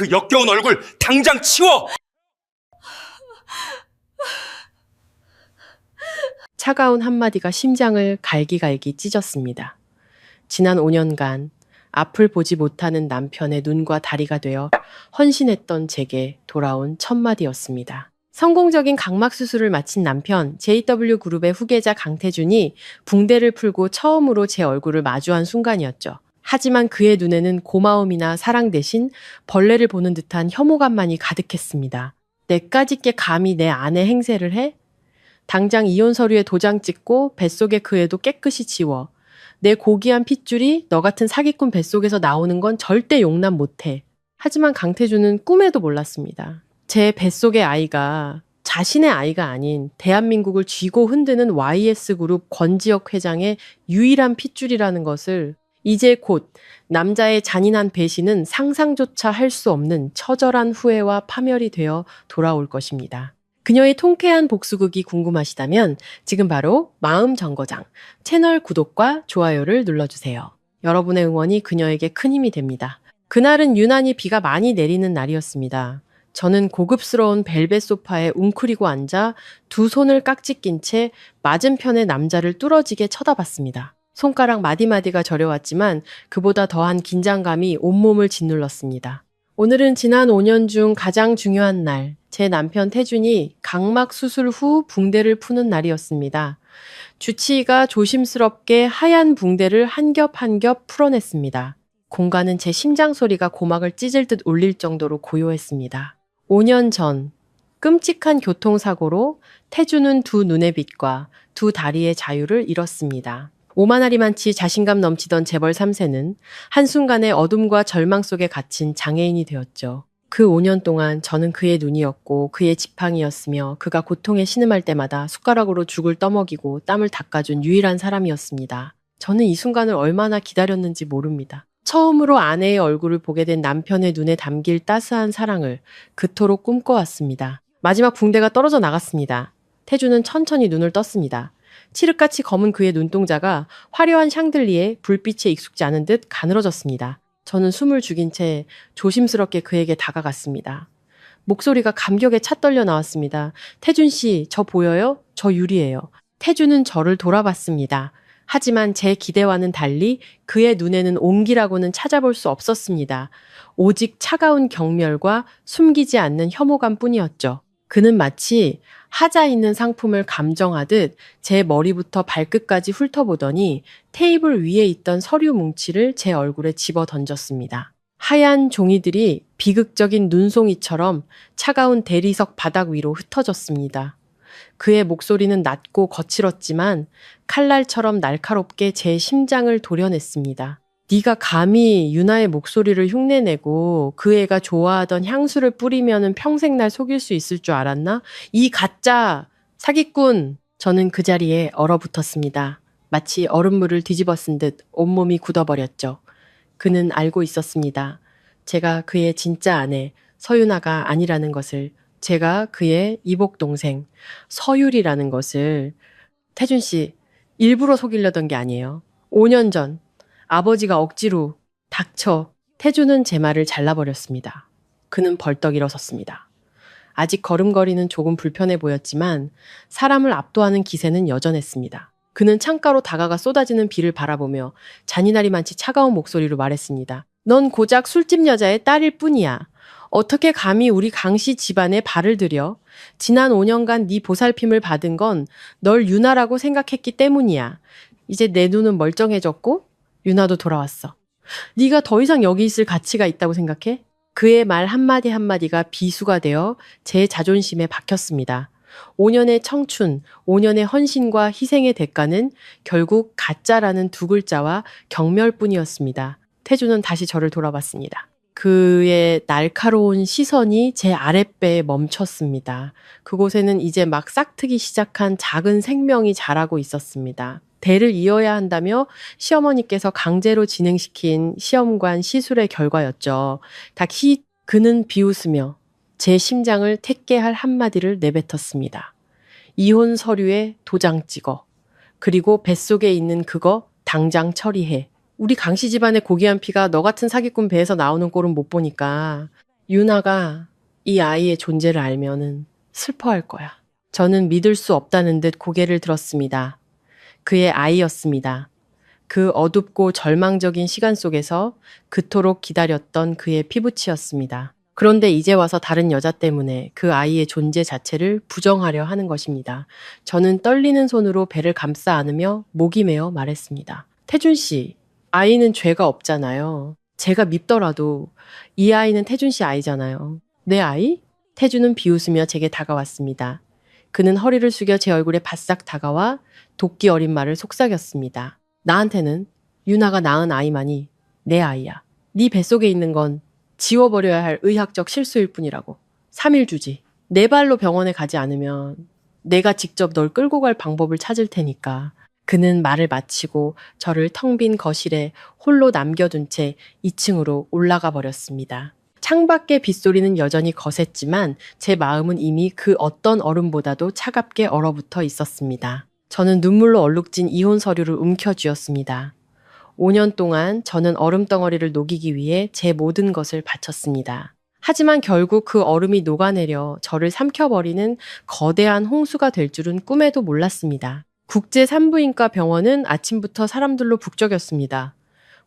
그 역겨운 얼굴 당장 치워! 차가운 한마디가 심장을 갈기갈기 찢었습니다. 지난 5년간 앞을 보지 못하는 남편의 눈과 다리가 되어 헌신했던 제게 돌아온 첫마디였습니다. 성공적인 각막 수술을 마친 남편 JW그룹의 후계자 강태준이 붕대를 풀고 처음으로 제 얼굴을 마주한 순간이었죠. 하지만 그의 눈에는 고마움이나 사랑 대신 벌레를 보는 듯한 혐오감만이 가득했습니다. 내까짓게 감히 내 아내 행세를 해? 당장 이혼 서류에 도장 찍고 뱃속의 그 애도 깨끗이 지워. 내 고귀한 핏줄이 너 같은 사기꾼 뱃속에서 나오는 건 절대 용납 못해. 하지만 강태준은 꿈에도 몰랐습니다. 제 뱃속의 아이가 자신의 아이가 아닌 대한민국을 쥐고 흔드는 YS그룹 권지혁 회장의 유일한 핏줄이라는 것을 이제 곧 남자의 잔인한 배신은 상상조차 할 수 없는 처절한 후회와 파멸이 되어 돌아올 것입니다. 그녀의 통쾌한 복수극이 궁금하시다면 지금 바로 마음정거장 채널 구독과 좋아요를 눌러주세요. 여러분의 응원이 그녀에게 큰 힘이 됩니다. 그날은 유난히 비가 많이 내리는 날이었습니다. 저는 고급스러운 벨벳 소파에 웅크리고 앉아 두 손을 깍지 낀 채 맞은편의 남자를 뚫어지게 쳐다봤습니다. 손가락 마디마디가 저려왔지만 그보다 더한 긴장감이 온몸을 짓눌렀습니다. 오늘은 지난 5년 중 가장 중요한 날, 제 남편 태준이 각막 수술 후 붕대를 푸는 날이었습니다. 주치의가 조심스럽게 하얀 붕대를 한 겹 한 겹 풀어냈습니다. 공간은 제 심장 소리가 고막을 찢을 듯 울릴 정도로 고요했습니다. 5년 전, 끔찍한 교통사고로 태준은 두 눈의 빛과 두 다리의 자유를 잃었습니다. 오만하리만치 자신감 넘치던 재벌 3세는 한순간에 어둠과 절망 속에 갇힌 장애인이 되었죠. 그 5년 동안 저는 그의 눈이었고 그의 지팡이였으며 그가 고통에 신음할 때마다 숟가락으로 죽을 떠먹이고 땀을 닦아준 유일한 사람이었습니다. 저는 이 순간을 얼마나 기다렸는지 모릅니다. 처음으로 아내의 얼굴을 보게 된 남편의 눈에 담길 따스한 사랑을 그토록 꿈꿔왔습니다. 마지막 붕대가 떨어져 나갔습니다. 태준은 천천히 눈을 떴습니다. 칠흑같이 검은 그의 눈동자가 화려한 샹들리에 불빛에 익숙지 않은 듯 가늘어졌습니다. 저는 숨을 죽인 채 조심스럽게 그에게 다가갔습니다. 목소리가 감격에 차 떨려 나왔습니다. 태준 씨, 저 보여요? 저 유리예요. 태준은 저를 돌아봤습니다. 하지만 제 기대와는 달리 그의 눈에는 온기라고는 찾아볼 수 없었습니다. 오직 차가운 경멸과 숨기지 않는 혐오감 뿐이었죠. 그는 마치 하자 있는 상품을 감정하듯 제 머리부터 발끝까지 훑어보더니 테이블 위에 있던 서류 뭉치를 제 얼굴에 집어 던졌습니다. 하얀 종이들이 비극적인 눈송이처럼 차가운 대리석 바닥 위로 흩어졌습니다. 그의 목소리는 낮고 거칠었지만 칼날처럼 날카롭게 제 심장을 도려냈습니다. 네가 감히 유나의 목소리를 흉내내고 그 애가 좋아하던 향수를 뿌리면은 평생 날 속일 수 있을 줄 알았나? 이 가짜 사기꾼! 저는 그 자리에 얼어붙었습니다. 마치 얼음물을 뒤집어 쓴 듯 온몸이 굳어버렸죠. 그는 알고 있었습니다. 제가 그의 진짜 아내 서유나가 아니라는 것을, 제가 그의 이복 동생 서율이라는 것을. 태준 씨, 일부러 속이려던 게 아니에요. 5년 전 아버지가 억지로. 닥쳐. 태준은 제 말을 잘라버렸습니다. 그는 벌떡 일어섰습니다. 아직 걸음걸이는 조금 불편해 보였지만 사람을 압도하는 기세는 여전했습니다. 그는 창가로 다가가 쏟아지는 비를 바라보며 잔인하리만치 차가운 목소리로 말했습니다. 넌 고작 술집 여자의 딸일 뿐이야. 어떻게 감히 우리 강씨 집안에 발을 들여? 지난 5년간 네 보살핌을 받은 건 널 유나라고 생각했기 때문이야. 이제 내 눈은 멀쩡해졌고 유나도 돌아왔어. 네가 더 이상 여기 있을 가치가 있다고 생각해? 그의 말 한마디 한마디가 비수가 되어 제 자존심에 박혔습니다. 5년의 청춘, 5년의 헌신과 희생의 대가는 결국 가짜라는 두 글자와 경멸뿐이었습니다. 태준은 다시 저를 돌아봤습니다. 그의 날카로운 시선이 제 아랫배에 멈췄습니다. 그곳에는 이제 막 싹트기 시작한 작은 생명이 자라고 있었습니다. 대를 이어야 한다며 시어머니께서 강제로 진행시킨 시험관 시술의 결과였죠. 그는 비웃으며 제 심장을 택게 할 한마디를 내뱉었습니다. 이혼 서류에 도장 찍어. 그리고 뱃속에 있는 그거 당장 처리해. 우리 강씨 집안의 고귀한 피가 너 같은 사기꾼 배에서 나오는 꼴은 못 보니까 유나가 이 아이의 존재를 알면은 슬퍼할 거야. 저는 믿을 수 없다는 듯 고개를 들었습니다. 그의 아이였습니다. 그 어둡고 절망적인 시간 속에서 그토록 기다렸던 그의 피부치였습니다. 그런데 이제 와서 다른 여자 때문에 그 아이의 존재 자체를 부정하려 하는 것입니다. 저는 떨리는 손으로 배를 감싸 안으며 목이 메어 말했습니다. 태준 씨, 아이는 죄가 없잖아요. 제가 밉더라도 이 아이는 태준 씨 아이잖아요. 내 아이? 태준은 비웃으며 제게 다가왔습니다. 그는 허리를 숙여 제 얼굴에 바싹 다가와 도끼 어린 말을 속삭였습니다. 나한테는 유나가 낳은 아이만이 내 아이야. 네 뱃속에 있는 건 지워버려야 할 의학적 실수일 뿐이라고. 3일 주지. 내 발로 병원에 가지 않으면 내가 직접 널 끌고 갈 방법을 찾을 테니까. 그는 말을 마치고 저를 텅 빈 거실에 홀로 남겨둔 채 2층으로 올라가 버렸습니다. 창밖의 빗소리는 여전히 거셌지만 제 마음은 이미 그 어떤 얼음보다도 차갑게 얼어붙어 있었습니다. 저는 눈물로 얼룩진 이혼 서류를 움켜쥐었습니다. 5년 동안 저는 얼음덩어리를 녹이기 위해 제 모든 것을 바쳤습니다. 하지만 결국 그 얼음이 녹아내려 저를 삼켜버리는 거대한 홍수가 될 줄은 꿈에도 몰랐습니다. 국제산부인과 병원은 아침부터 사람들로 북적였습니다.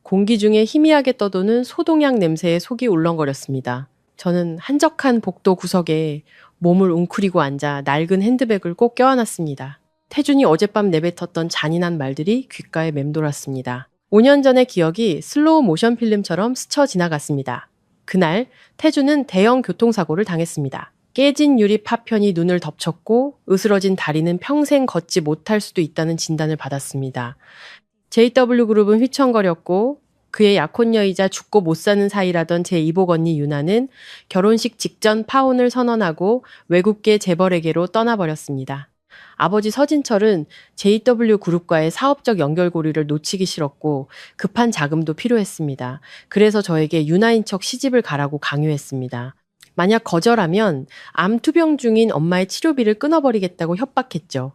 공기 중에 희미하게 떠도는 소독약 냄새에 속이 울렁거렸습니다. 저는 한적한 복도 구석에 몸을 웅크리고 앉아 낡은 핸드백을 꼭 껴안았습니다. 태준이 어젯밤 내뱉었던 잔인한 말들이 귓가에 맴돌았습니다. 5년 전의 기억이 슬로우 모션 필름처럼 스쳐 지나갔습니다. 그날 태준은 대형 교통사고를 당했습니다. 깨진 유리 파편이 눈을 덮쳤고 으스러진 다리는 평생 걷지 못할 수도 있다는 진단을 받았습니다. JW그룹은 휘청거렸고 그의 약혼녀이자 죽고 못 사는 사이라던 제 이복 언니 유나는 결혼식 직전 파혼을 선언하고 외국계 재벌에게로 떠나버렸습니다. 아버지 서진철은 JW그룹과의 사업적 연결고리를 놓치기 싫었고 급한 자금도 필요했습니다. 그래서 저에게 유나인 척 시집을 가라고 강요했습니다. 만약 거절하면 암 투병 중인 엄마의 치료비를 끊어버리겠다고 협박했죠.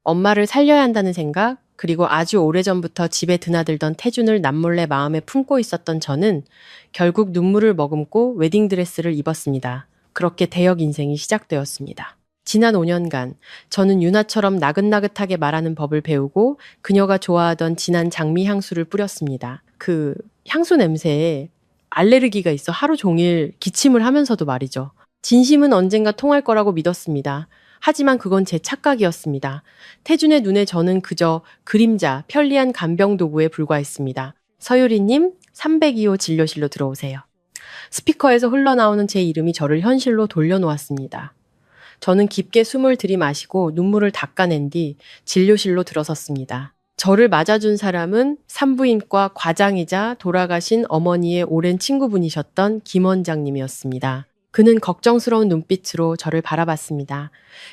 엄마를 살려야 한다는 생각, 그리고 아주 오래전부터 집에 드나들던 태준을 남몰래 마음에 품고 있었던 저는 결국 눈물을 머금고 웨딩드레스를 입었습니다. 그렇게 대역 인생이 시작되었습니다. 지난 5년간 저는 유나처럼 나긋나긋하게 말하는 법을 배우고 그녀가 좋아하던 진한 장미 향수를 뿌렸습니다. 그 향수 냄새에 알레르기가 있어 하루 종일 기침을 하면서도 말이죠. 진심은 언젠가 통할 거라고 믿었습니다. 하지만 그건 제 착각이었습니다. 태준의 눈에 저는 그저 그림자, 편리한 간병 도구에 불과했습니다. 서유리님, 302호 진료실로 들어오세요. 스피커에서 흘러나오는 제 이름이 저를 현실로 돌려놓았습니다. 저는 깊게 숨을 들이마시고 눈물을 닦아낸 뒤 진료실로 들어섰습니다. 저를 맞아준 사람은 산부인과 과장이자 돌아가신 어머니의 오랜 친구분이셨던 김 원장님이었습니다. 그는 걱정스러운 눈빛으로 저를 바라봤습니다.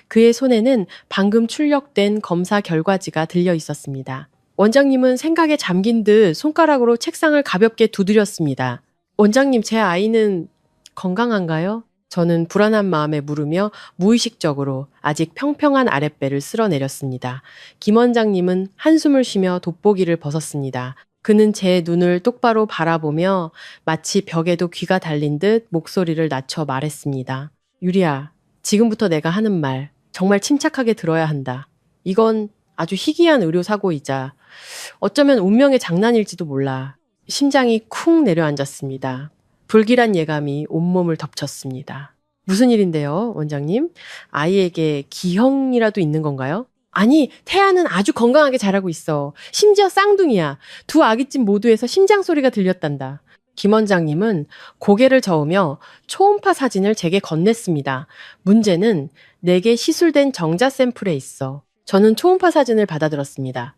그의 손에는 방금 출력된 검사 결과지가 들려 있었습니다. 원장님은 생각에 잠긴 듯 손가락으로 책상을 가볍게 두드렸습니다. 원장님, 제 아이는 건강한가요? 저는 불안한 마음에 물으며 무의식적으로 아직 평평한 아랫배를 쓸어내렸습니다. 김 원장님은 한숨을 쉬며 돋보기를 벗었습니다. 그는 제 눈을 똑바로 바라보며 마치 벽에도 귀가 달린 듯 목소리를 낮춰 말했습니다. 유리야, 지금부터 내가 하는 말 정말 침착하게 들어야 한다. 이건 아주 희귀한 의료사고이자 어쩌면 운명의 장난일지도 몰라. 심장이 쿵 내려앉았습니다. 불길한 예감이 온몸을 덮쳤습니다. 무슨 일인데요, 원장님? 아이에게 기형이라도 있는 건가요? 아니, 태아는 아주 건강하게 자라고 있어. 심지어 쌍둥이야. 두 아기집 모두에서 심장 소리가 들렸단다. 김 원장님은 고개를 저으며 초음파 사진을 제게 건넸습니다. 문제는 내게 시술된 정자 샘플에 있어. 저는 초음파 사진을 받아들었습니다.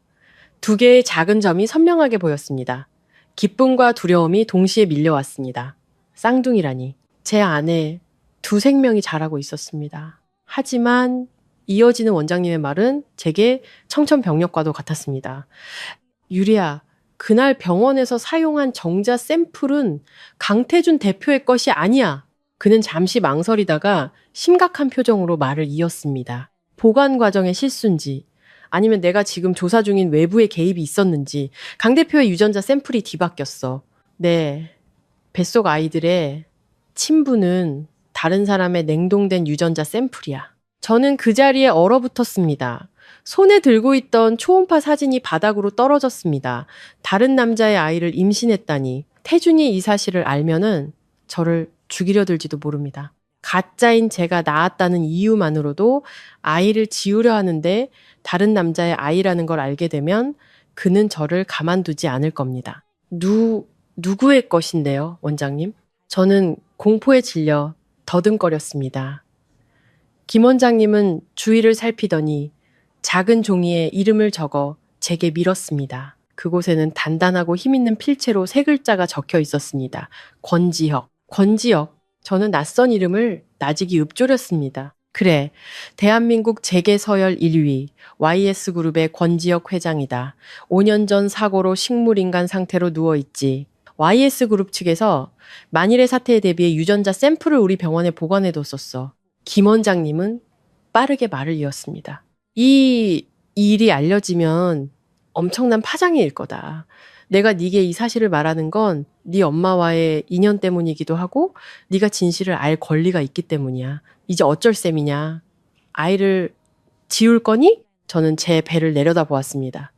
두 개의 작은 점이 선명하게 보였습니다. 기쁨과 두려움이 동시에 밀려왔습니다. 쌍둥이라니. 제 안에 두 생명이 자라고 있었습니다. 하지만 이어지는 원장님의 말은 제게 청천벽력과도 같았습니다. 유리야, 그날 병원에서 사용한 정자 샘플은 강태준 대표의 것이 아니야. 그는 잠시 망설이다가 심각한 표정으로 말을 이었습니다. 보관 과정의 실수인지 아니면 내가 지금 조사 중인 외부의 개입이 있었는지 강 대표의 유전자 샘플이 뒤바뀌었어. 네, 뱃속 아이들의 친부는 다른 사람의 냉동된 유전자 샘플이야. 저는 그 자리에 얼어붙었습니다. 손에 들고 있던 초음파 사진이 바닥으로 떨어졌습니다. 다른 남자의 아이를 임신했다니. 태준이 이 사실을 알면은 저를 죽이려 들지도 모릅니다. 가짜인 제가 낳았다는 이유만으로도 아이를 지우려 하는데 다른 남자의 아이라는 걸 알게 되면 그는 저를 가만두지 않을 겁니다. 누구의 것인데요, 원장님? 저는 공포에 질려 더듬거렸습니다. 김 원장님은 주위를 살피더니 작은 종이에 이름을 적어 제게 밀었습니다. 그곳에는 단단하고 힘있는 필체로 세 글자가 적혀 있었습니다. 권지혁. 권지혁. 저는 낯선 이름을 나직이 읊조렸습니다. 그래, 대한민국 재계 서열 1위 YS그룹의 권지혁 회장이다. 5년 전 사고로 식물인간 상태로 누워있지. YS그룹 측에서 만일의 사태에 대비해 유전자 샘플을 우리 병원에 보관해뒀었어. 김 원장님은 빠르게 말을 이었습니다. 이 일이 알려지면 엄청난 파장이 일 거다. 내가 네게 이 사실을 말하는 건 네 엄마와의 인연 때문이기도 하고 네가 진실을 알 권리가 있기 때문이야. 이제 어쩔 셈이냐. 아이를 지울 거니? 저는 제 배를 내려다보았습니다.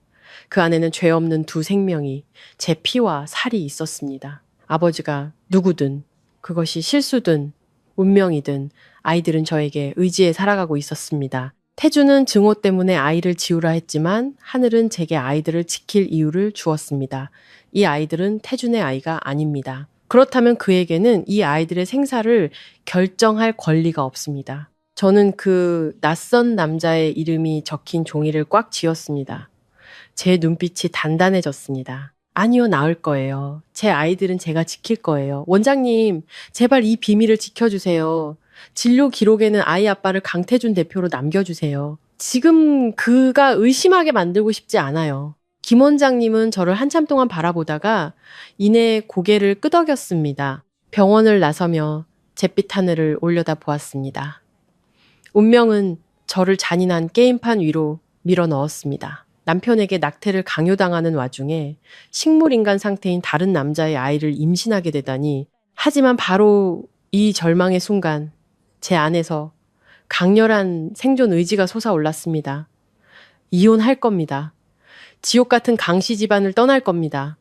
그 안에는 죄 없는 두 생명이 제 피와 살이 있었습니다. 아버지가 누구든 그것이 실수든 운명이든 아이들은 저에게 의지해 살아가고 있었습니다. 태주는 증오 때문에 아이를 지우라 했지만 하늘은 제게 아이들을 지킬 이유를 주었습니다. 이 아이들은 태준의 아이가 아닙니다. 그렇다면 그에게는 이 아이들의 생사를 결정할 권리가 없습니다. 저는 그 낯선 남자의 이름이 적힌 종이를 꽉 쥐었습니다. 제 눈빛이 단단해졌습니다. 아니요, 나을 거예요. 제 아이들은 제가 지킬 거예요. 원장님, 제발 이 비밀을 지켜주세요. 진료 기록에는 아이 아빠를 강태준 대표로 남겨주세요. 지금 그가 의심하게 만들고 싶지 않아요. 김 원장님은 저를 한참 동안 바라보다가 이내 고개를 끄덕였습니다. 병원을 나서며 잿빛 하늘을 올려다 보았습니다. 운명은 저를 잔인한 게임판 위로 밀어 넣었습니다. 남편에게 낙태를 강요당하는 와중에 식물인간 상태인 다른 남자의 아이를 임신하게 되다니. 하지만 바로 이 절망의 순간 제 안에서 강렬한 생존 의지가 솟아올랐습니다. 이혼할 겁니다. 지옥 같은 강씨 집안을 떠날 겁니다.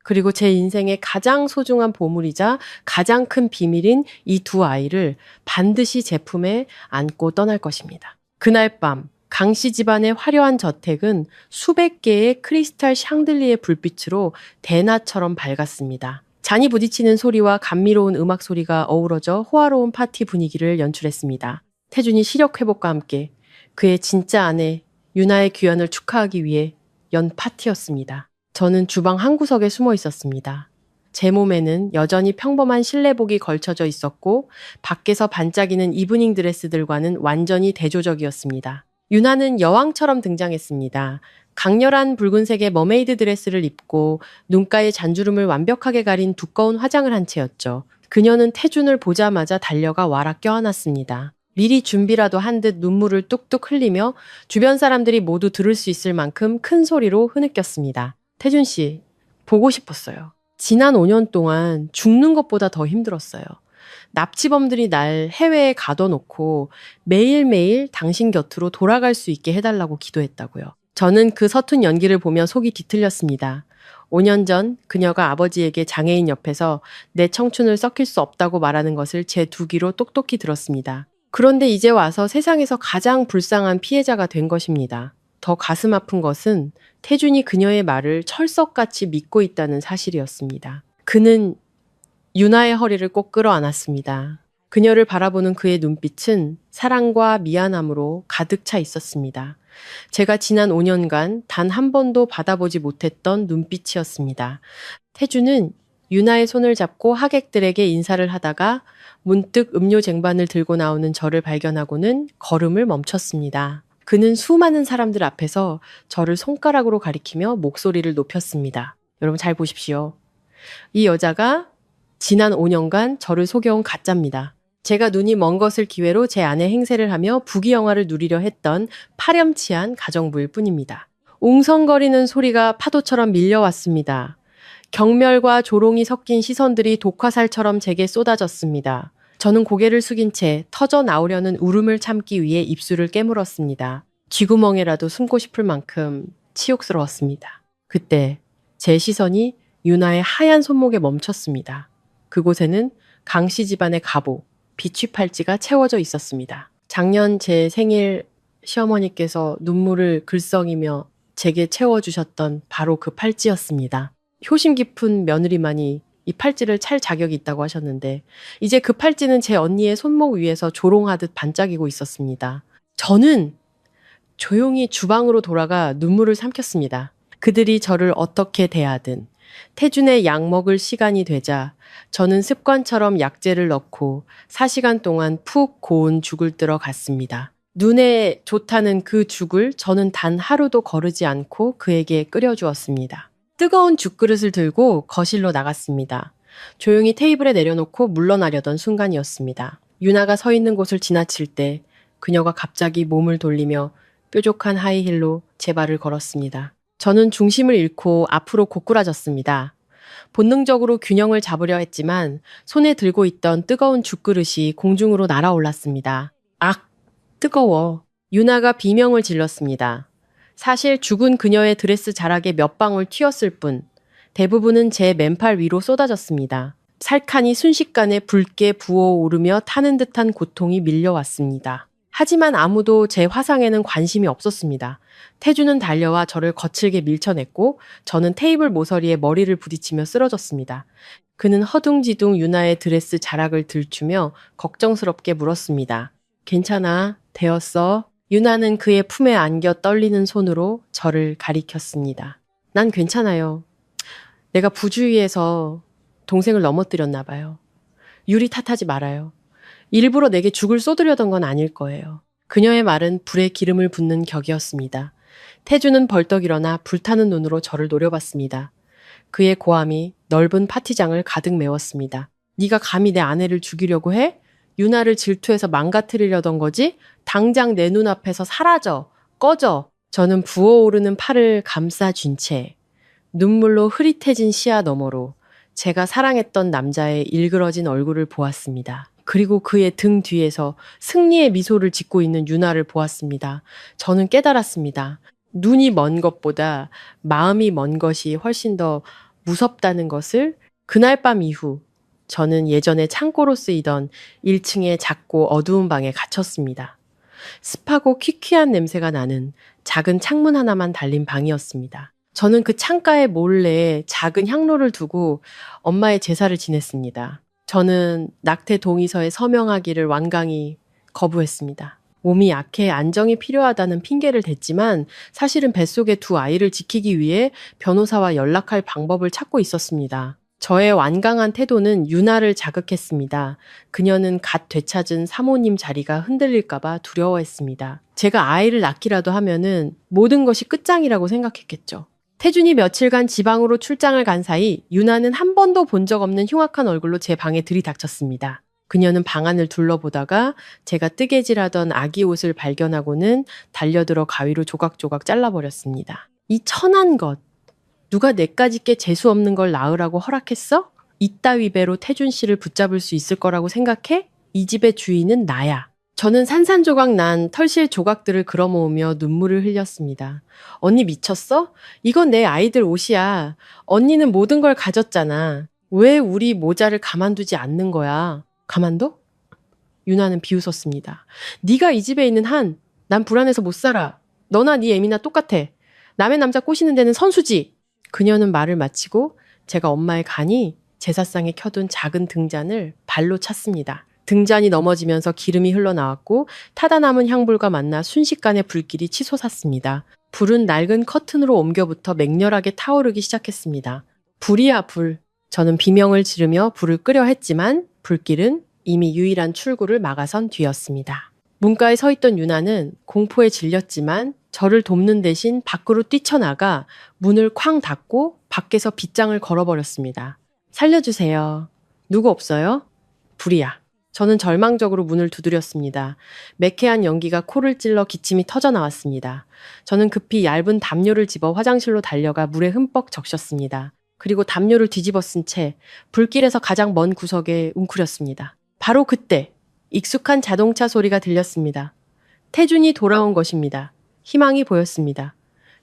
그리고 제 인생의 가장 소중한 보물이자 가장 큰 비밀인 이 두 아이를 반드시 제 품에 안고 떠날 것입니다. 그날 밤 강씨 집안의 화려한 저택은 수백 개의 크리스탈 샹들리에 불빛으로 대낮처럼 밝았습니다. 잔이 부딪히는 소리와 감미로운 음악 소리가 어우러져 호화로운 파티 분위기를 연출했습니다. 태준이 시력 회복과 함께 그의 진짜 아내 유나의 귀환을 축하하기 위해 연 파티였습니다. 저는 주방 한 구석에 숨어 있었습니다. 제 몸에는 여전히 평범한 실내복이 걸쳐져 있었고 밖에서 반짝이는 이브닝 드레스들과는 완전히 대조적이었습니다. 유나는 여왕처럼 등장했습니다. 강렬한 붉은색의 머메이드 드레스를 입고 눈가에 잔주름을 완벽하게 가린 두꺼운 화장을 한 채였죠. 그녀는 태준을 보자마자 달려가 와라 껴안았습니다. 미리 준비라도 한 듯 눈물을 뚝뚝 흘리며 주변 사람들이 모두 들을 수 있을 만큼 큰 소리로 흐느꼈습니다. 태준 씨, 보고 싶었어요. 지난 5년 동안 죽는 것보다 더 힘들었어요. 납치범들이 날 해외에 가둬놓고 매일매일 당신 곁으로 돌아갈 수 있게 해달라고 기도했다고요. 저는 그 서툰 연기를 보며 속이 뒤틀렸습니다. 5년 전 그녀가 아버지에게 장애인 옆에서 내 청춘을 썩힐 수 없다고 말하는 것을 제 두 귀로 똑똑히 들었습니다. 그런데 이제 와서 세상에서 가장 불쌍한 피해자가 된 것입니다. 더 가슴 아픈 것은 태준이 그녀의 말을 철석같이 믿고 있다는 사실이었습니다. 그는 유나의 허리를 꼭 끌어안았습니다. 그녀를 바라보는 그의 눈빛은 사랑과 미안함으로 가득 차 있었습니다. 제가 지난 5년간 단 한 번도 받아보지 못했던 눈빛이었습니다. 태준은 유나의 손을 잡고 하객들에게 인사를 하다가 문득 음료 쟁반을 들고 나오는 저를 발견하고는 걸음을 멈췄습니다. 그는 수많은 사람들 앞에서 저를 손가락으로 가리키며 목소리를 높였습니다. 여러분 잘 보십시오. 이 여자가 지난 5년간 저를 속여온 가짜입니다. 제가 눈이 먼 것을 기회로 제 아내 행세를 하며 부귀영화를 누리려 했던 파렴치한 가정부일 뿐입니다. 웅성거리는 소리가 파도처럼 밀려왔습니다. 경멸과 조롱이 섞인 시선들이 독화살처럼 제게 쏟아졌습니다. 저는 고개를 숙인 채 터져 나오려는 울음을 참기 위해 입술을 깨물었습니다. 쥐구멍에라도 숨고 싶을 만큼 치욕스러웠습니다. 그때 제 시선이 유나의 하얀 손목에 멈췄습니다. 그곳에는 강씨 집안의 갑오, 비취 팔찌가 채워져 있었습니다. 작년 제 생일 시어머니께서 눈물을 글썽이며 제게 채워주셨던 바로 그 팔찌였습니다. 효심 깊은 며느리만이 이 팔찌를 찰 자격이 있다고 하셨는데 이제 그 팔찌는 제 언니의 손목 위에서 조롱하듯 반짝이고 있었습니다. 저는 조용히 주방으로 돌아가 눈물을 삼켰습니다. 그들이 저를 어떻게 대하든 태준의 약 먹을 시간이 되자 저는 습관처럼 약재를 넣고 4시간 동안 푹 고운 죽을 뜨러 갔습니다. 눈에 좋다는 그 죽을 저는 단 하루도 거르지 않고 그에게 끓여주었습니다. 뜨거운 죽그릇을 들고 거실로 나갔습니다. 조용히 테이블에 내려놓고 물러나려던 순간이었습니다. 유나가 서 있는 곳을 지나칠 때 그녀가 갑자기 몸을 돌리며 뾰족한 하이힐로 제 발을 걸었습니다. 저는 중심을 잃고 앞으로 고꾸라졌습니다. 본능적으로 균형을 잡으려 했지만 손에 들고 있던 뜨거운 죽그릇이 공중으로 날아올랐습니다. 악! 뜨거워. 유나가 비명을 질렀습니다. 사실 죽은 그녀의 드레스 자락에 몇 방울 튀었을 뿐 대부분은 제 맨팔 위로 쏟아졌습니다. 살칸이 순식간에 붉게 부어오르며 타는 듯한 고통이 밀려왔습니다. 하지만 아무도 제 화상에는 관심이 없었습니다. 태주는 달려와 저를 거칠게 밀쳐냈고 저는 테이블 모서리에 머리를 부딪히며 쓰러졌습니다. 그는 허둥지둥 유나의 드레스 자락을 들추며 걱정스럽게 물었습니다. 괜찮아? 되었어? 유나는 그의 품에 안겨 떨리는 손으로 저를 가리켰습니다. 난 괜찮아요. 내가 부주의해서 동생을 넘어뜨렸나 봐요. 유리 탓하지 말아요. 일부러 내게 죽을 쏟으려던 건 아닐 거예요. 그녀의 말은 불에 기름을 붓는 격이었습니다. 태주는 벌떡 일어나 불타는 눈으로 저를 노려봤습니다. 그의 고함이 넓은 파티장을 가득 메웠습니다. 네가 감히 내 아내를 죽이려고 해? 유나를 질투해서 망가뜨리려던 거지? 당장 내 눈앞에서 사라져! 꺼져! 저는 부어오르는 팔을 감싸쥔 채 눈물로 흐릿해진 시야 너머로 제가 사랑했던 남자의 일그러진 얼굴을 보았습니다. 그리고 그의 등 뒤에서 승리의 미소를 짓고 있는 유나를 보았습니다. 저는 깨달았습니다. 눈이 먼 것보다 마음이 먼 것이 훨씬 더 무섭다는 것을 그날 밤 이후 저는 예전에 창고로 쓰이던 1층의 작고 어두운 방에 갇혔습니다. 습하고 퀴퀴한 냄새가 나는 작은 창문 하나만 달린 방이었습니다. 저는 그 창가에 몰래 작은 향로를 두고 엄마의 제사를 지냈습니다. 저는 낙태 동의서에 서명하기를 완강히 거부했습니다. 몸이 약해 안정이 필요하다는 핑계를 댔지만 사실은 뱃속의 두 아이를 지키기 위해 변호사와 연락할 방법을 찾고 있었습니다. 저의 완강한 태도는 유나를 자극했습니다. 그녀는 갓 되찾은 사모님 자리가 흔들릴까봐 두려워했습니다. 제가 아이를 낳기라도 하면은 모든 것이 끝장이라고 생각했겠죠. 태준이 며칠간 지방으로 출장을 간 사이 유나는 한 번도 본 적 없는 흉악한 얼굴로 제 방에 들이닥쳤습니다. 그녀는 방 안을 둘러보다가 제가 뜨개질하던 아기 옷을 발견하고는 달려들어 가위로 조각조각 잘라버렸습니다. 이 천한 것! 누가 내까짓게 재수 없는 걸 낳으라고 허락했어? 이따위 배로 태준 씨를 붙잡을 수 있을 거라고 생각해? 이 집의 주인은 나야. 저는 산산조각 난 털실 조각들을 걸어모으며 눈물을 흘렸습니다. 언니 미쳤어? 이건 내 아이들 옷이야. 언니는 모든 걸 가졌잖아. 왜 우리 모자를 가만두지 않는 거야? 가만둬? 유나는 비웃었습니다. 네가 이 집에 있는 한 난 불안해서 못 살아. 너나 네 애미나 똑같아. 남의 남자 꼬시는 데는 선수지. 그녀는 말을 마치고 제가 엄마의 간이 제사상에 켜둔 작은 등잔을 발로 찼습니다. 등잔이 넘어지면서 기름이 흘러나왔고 타다 남은 향불과 만나 순식간에 불길이 치솟았습니다. 불은 낡은 커튼으로 옮겨부터 맹렬하게 타오르기 시작했습니다. 불이야 불. 저는 비명을 지르며 불을 끄려 했지만 불길은 이미 유일한 출구를 막아선 뒤였습니다. 문가에 서 있던 유나는 공포에 질렸지만 저를 돕는 대신 밖으로 뛰쳐나가 문을 쾅 닫고 밖에서 빗장을 걸어버렸습니다. 살려주세요. 누구 없어요? 불이야. 저는 절망적으로 문을 두드렸습니다. 매캐한 연기가 코를 찔러 기침이 터져 나왔습니다. 저는 급히 얇은 담요를 집어 화장실로 달려가 물에 흠뻑 적셨습니다. 그리고 담요를 뒤집어 쓴 채 불길에서 가장 먼 구석에 웅크렸습니다. 바로 그때 익숙한 자동차 소리가 들렸습니다. 태준이 돌아온 것입니다. 희망이 보였습니다.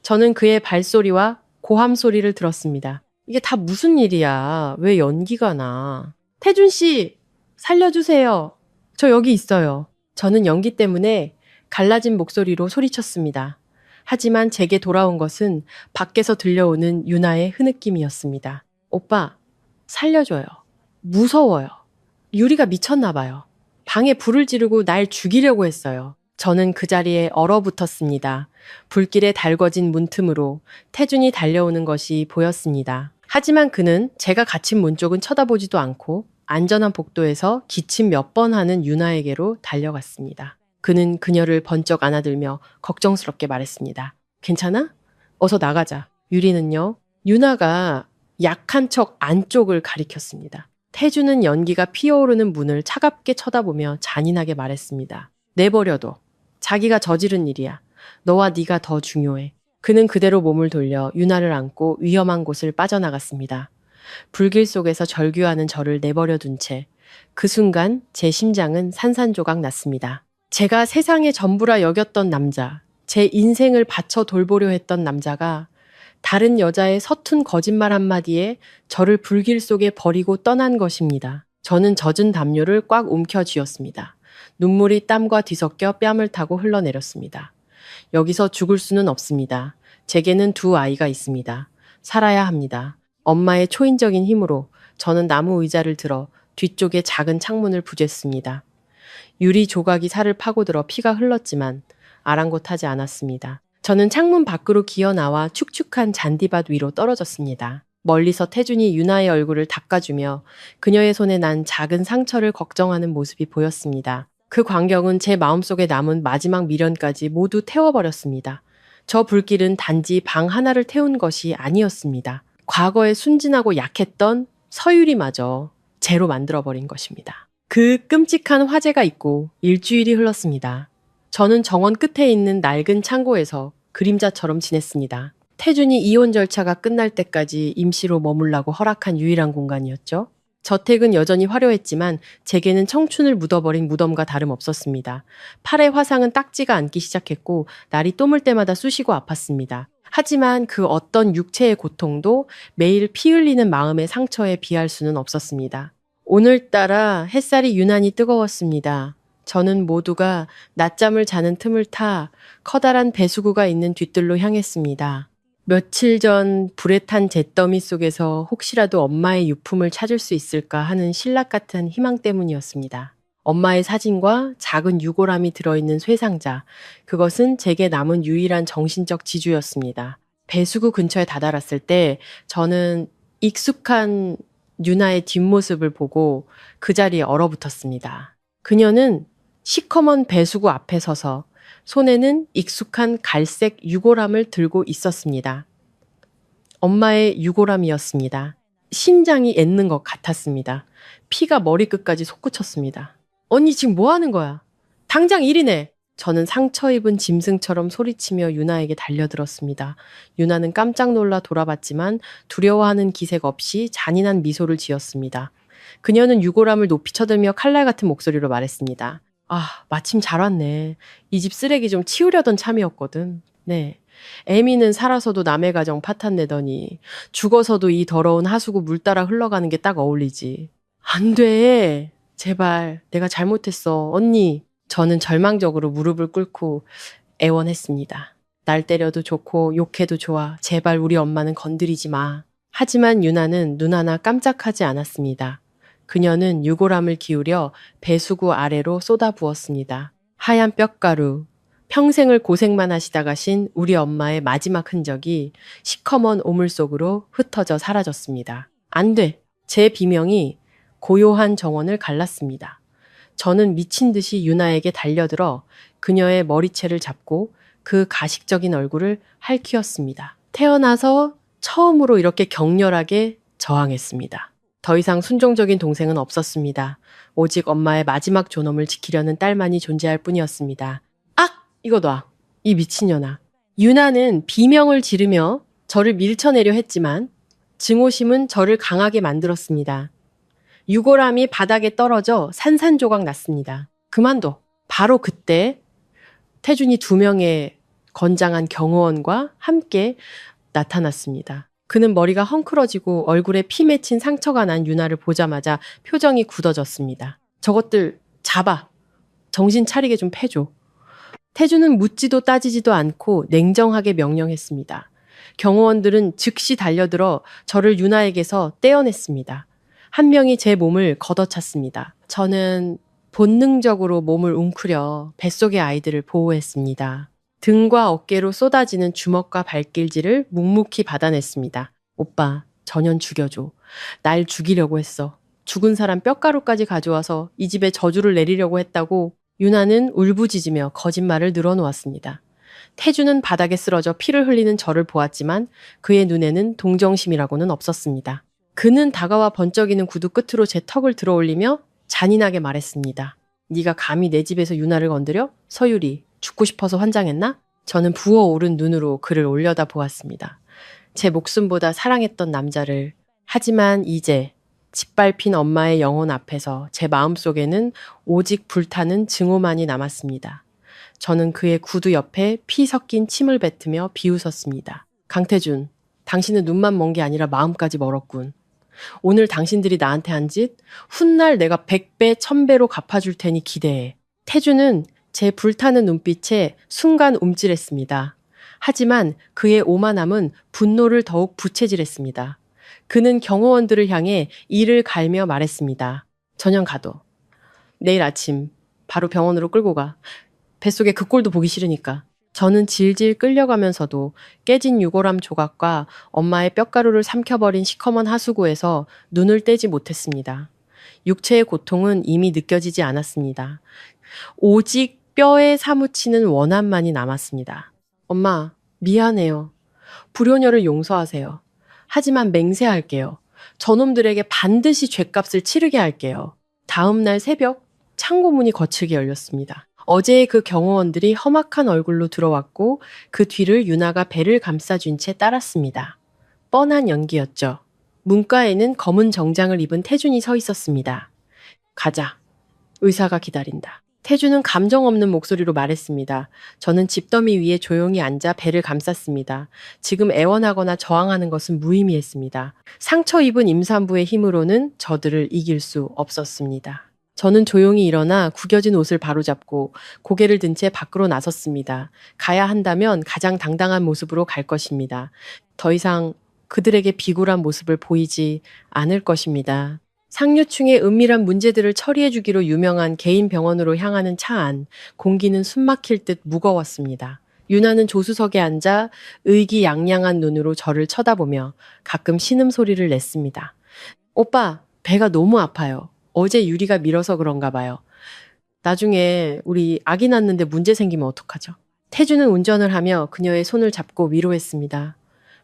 저는 그의 발소리와 고함 소리를 들었습니다. 이게 다 무슨 일이야? 왜 연기가 나? 태준 씨, 살려주세요. 저 여기 있어요. 저는 연기 때문에 갈라진 목소리로 소리쳤습니다. 하지만 제게 돌아온 것은 밖에서 들려오는 유나의 흐느낌이었습니다. 오빠, 살려줘요. 무서워요. 유리가 미쳤나 봐요. 방에 불을 지르고 날 죽이려고 했어요. 저는 그 자리에 얼어붙었습니다. 불길에 달궈진 문틈으로 태준이 달려오는 것이 보였습니다. 하지만 그는 제가 갇힌 문 쪽은 쳐다보지도 않고 안전한 복도에서 기침 몇 번 하는 유나에게로 달려갔습니다. 그는 그녀를 번쩍 안아들며 걱정스럽게 말했습니다. 괜찮아? 어서 나가자. 유리는요, 유나가 약한 척 안쪽을 가리켰습니다. 태준은 연기가 피어오르는 문을 차갑게 쳐다보며 잔인하게 말했습니다. 내버려둬. 자기가 저지른 일이야. 너와 네가 더 중요해. 그는 그대로 몸을 돌려 유나를 안고 위험한 곳을 빠져나갔습니다. 불길 속에서 절규하는 저를 내버려둔 채 그 순간 제 심장은 산산조각 났습니다. 제가 세상의 전부라 여겼던 남자, 제 인생을 바쳐 돌보려 했던 남자가 다른 여자의 서툰 거짓말 한마디에 저를 불길 속에 버리고 떠난 것입니다. 저는 젖은 담요를 꽉 움켜쥐었습니다. 눈물이 땀과 뒤섞여 뺨을 타고 흘러내렸습니다. 여기서 죽을 수는 없습니다. 제게는 두 아이가 있습니다. 살아야 합니다. 엄마의 초인적인 힘으로 저는 나무 의자를 들어 뒤쪽에 작은 창문을 부쉈습니다. 유리 조각이 살을 파고들어 피가 흘렀지만 아랑곳하지 않았습니다. 저는 창문 밖으로 기어나와 축축한 잔디밭 위로 떨어졌습니다. 멀리서 태준이 유나의 얼굴을 닦아주며 그녀의 손에 난 작은 상처를 걱정하는 모습이 보였습니다. 그 광경은 제 마음속에 남은 마지막 미련까지 모두 태워버렸습니다. 저 불길은 단지 방 하나를 태운 것이 아니었습니다. 과거에 순진하고 약했던 서유리마저 죄로 만들어버린 것입니다. 그 끔찍한 화재가 있고 일주일이 흘렀습니다. 저는 정원 끝에 있는 낡은 창고에서 그림자처럼 지냈습니다. 태준이 이혼 절차가 끝날 때까지 임시로 머물라고 허락한 유일한 공간이었죠. 저택은 여전히 화려했지만 제게는 청춘을 묻어버린 무덤과 다름없었습니다. 팔의 화상은 딱지가 않기 시작했고 날이 또물 때마다 쑤시고 아팠습니다. 하지만 그 어떤 육체의 고통도 매일 피 흘리는 마음의 상처에 비할 수는 없었습니다. 오늘따라 햇살이 유난히 뜨거웠습니다. 저는 모두가 낮잠을 자는 틈을 타 커다란 배수구가 있는 뒤뜰로 향했습니다. 며칠 전 불에 탄 잿더미 속에서 혹시라도 엄마의 유품을 찾을 수 있을까 하는 신락 같은 희망 때문이었습니다. 엄마의 사진과 작은 유골함이 들어있는 쇠상자, 그것은 제게 남은 유일한 정신적 지주였습니다. 배수구 근처에 다다랐을 때 저는 익숙한 유나의 뒷모습을 보고 그 자리에 얼어붙었습니다. 그녀는 시커먼 배수구 앞에 서서 손에는 익숙한 갈색 유골함을 들고 있었습니다. 엄마의 유골함이었습니다. 심장이 ඈ는 것 같았습니다. 피가 머리끝까지 솟구쳤습니다. 언니 지금 뭐 하는 거야? 당장 이리 내! 저는 상처 입은 짐승처럼 소리치며 유나에게 달려들었습니다. 유나는 깜짝 놀라 돌아봤지만 두려워하는 기색 없이 잔인한 미소를 지었습니다. 그녀는 유골함을 높이 쳐들며 칼날 같은 목소리로 말했습니다. 아, 마침 잘 왔네. 이 집 쓰레기 좀 치우려던 참이었거든. 네. 애미는 살아서도 남의 가정 파탄내더니 죽어서도 이 더러운 하수구 물 따라 흘러가는 게 딱 어울리지. 안 돼. 제발 내가 잘못했어. 언니. 저는 절망적으로 무릎을 꿇고 애원했습니다. 날 때려도 좋고 욕해도 좋아. 제발 우리 엄마는 건드리지 마. 하지만 유나는 눈 하나 깜짝하지 않았습니다. 그녀는 유골함을 기울여 배수구 아래로 쏟아부었습니다. 하얀 뼈가루, 평생을 고생만 하시다 가신 우리 엄마의 마지막 흔적이 시커먼 오물 속으로 흩어져 사라졌습니다. 안 돼. 제 비명이 고요한 정원을 갈랐습니다. 저는 미친 듯이 유나에게 달려들어 그녀의 머리채를 잡고 그 가식적인 얼굴을 할퀴었습니다. 태어나서 처음으로 이렇게 격렬하게 저항했습니다. 더 이상 순종적인 동생은 없었습니다. 오직 엄마의 마지막 존엄을 지키려는 딸만이 존재할 뿐이었습니다. 악! 이거 놔. 이 미친년아. 유나는 비명을 지르며 저를 밀쳐내려 했지만 증오심은 저를 강하게 만들었습니다. 유골함이 바닥에 떨어져 산산조각 났습니다. 그만둬. 바로 그때 태준이 2명의 건장한 경호원과 함께 나타났습니다. 그는 머리가 헝클어지고 얼굴에 피 맺힌 상처가 난 유나를 보자마자 표정이 굳어졌습니다. 저것들 잡아. 정신 차리게 좀 패줘. 태준은 묻지도 따지지도 않고 냉정하게 명령했습니다. 경호원들은 즉시 달려들어 저를 유나에게서 떼어냈습니다. 한 명이 제 몸을 걷어찼습니다. 저는 본능적으로 몸을 웅크려 뱃속의 아이들을 보호했습니다. 등과 어깨로 쏟아지는 주먹과 발길질을 묵묵히 받아냈습니다. 오빠, 전현 죽여줘. 날 죽이려고 했어. 죽은 사람 뼈가루까지 가져와서 이 집에 저주를 내리려고 했다고 유나는 울부짖으며 거짓말을 늘어놓았습니다. 태주는 바닥에 쓰러져 피를 흘리는 저를 보았지만 그의 눈에는 동정심이라고는 없었습니다. 그는 다가와 번쩍이는 구두 끝으로 제 턱을 들어올리며 잔인하게 말했습니다. 네가 감히 내 집에서 유나를 건드려? 서유리, 죽고 싶어서 환장했나? 저는 부어오른 눈으로 그를 올려다 보았습니다. 제 목숨보다 사랑했던 남자를. 하지만 이제 짓밟힌 엄마의 영혼 앞에서 제 마음속에는 오직 불타는 증오만이 남았습니다. 저는 그의 구두 옆에 피 섞인 침을 뱉으며 비웃었습니다. 강태준, 당신은 눈만 먼 게 아니라 마음까지 멀었군. 오늘 당신들이 나한테 한 짓, 훗날 내가 100배, 1000배로 갚아줄 테니 기대해. 태준은 제 불타는 눈빛에 순간 움찔했습니다. 하지만 그의 오만함은 분노를 더욱 부채질했습니다. 그는 경호원들을 향해 이를 갈며 말했습니다. 전현 가둬. 내일 아침 바로 병원으로 끌고 가. 뱃속에 그 꼴도 보기 싫으니까. 저는 질질 끌려가면서도 깨진 유골함 조각과 엄마의 뼈가루를 삼켜버린 시커먼 하수구에서 눈을 떼지 못했습니다. 육체의 고통은 이미 느껴지지 않았습니다. 오직 뼈에 사무치는 원한만이 남았습니다. 엄마, 미안해요. 불효녀를 용서하세요. 하지만 맹세할게요. 저놈들에게 반드시 죗값을 치르게 할게요. 다음 날 새벽 창고문이 거칠게 열렸습니다. 어제의 그 경호원들이 험악한 얼굴로 들어왔고 그 뒤를 유나가 배를 감싸준 채 따랐습니다. 뻔한 연기였죠. 문가에는 검은 정장을 입은 태준이 서 있었습니다. 가자. 의사가 기다린다. 태준은 감정 없는 목소리로 말했습니다. 저는 집더미 위에 조용히 앉아 배를 감쌌습니다. 지금 애원하거나 저항하는 것은 무의미했습니다. 상처 입은 임산부의 힘으로는 저들을 이길 수 없었습니다. 저는 조용히 일어나 구겨진 옷을 바로잡고 고개를 든 채 밖으로 나섰습니다. 가야 한다면 가장 당당한 모습으로 갈 것입니다. 더 이상 그들에게 비굴한 모습을 보이지 않을 것입니다. 상류층의 은밀한 문제들을 처리해주기로 유명한 개인 병원으로 향하는 차 안, 공기는 숨막힐 듯 무거웠습니다. 유나는 조수석에 앉아 의기양양한 눈으로 저를 쳐다보며 가끔 신음소리를 냈습니다. 오빠, 배가 너무 아파요. 어제 유리가 밀어서 그런가 봐요. 나중에 우리 아기 낳는데 문제 생기면 어떡하죠? 태주는 운전을 하며 그녀의 손을 잡고 위로했습니다.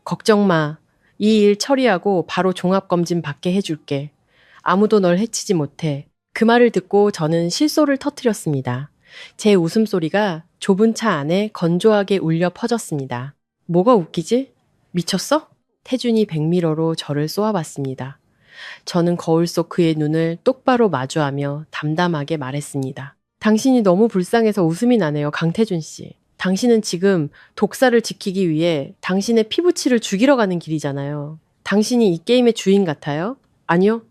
걱정 마. 이 일 처리하고 바로 종합검진 받게 해줄게. 아무도 널 해치지 못해. 그 말을 듣고 저는 실소를 터뜨렸습니다. 제 웃음소리가 좁은 차 안에 건조하게 울려 퍼졌습니다. 뭐가 웃기지? 미쳤어? 태준이 백미러로 저를 쏘아봤습니다. 저는 거울 속 그의 눈을 똑바로 마주하며 담담하게 말했습니다. 당신이 너무 불쌍해서 웃음이 나네요, 강태준 씨. 당신은 지금 독사를 지키기 위해 당신의 피부치를 죽이러 가는 길이잖아요. 당신이 이 게임의 주인 같아요? 아니요.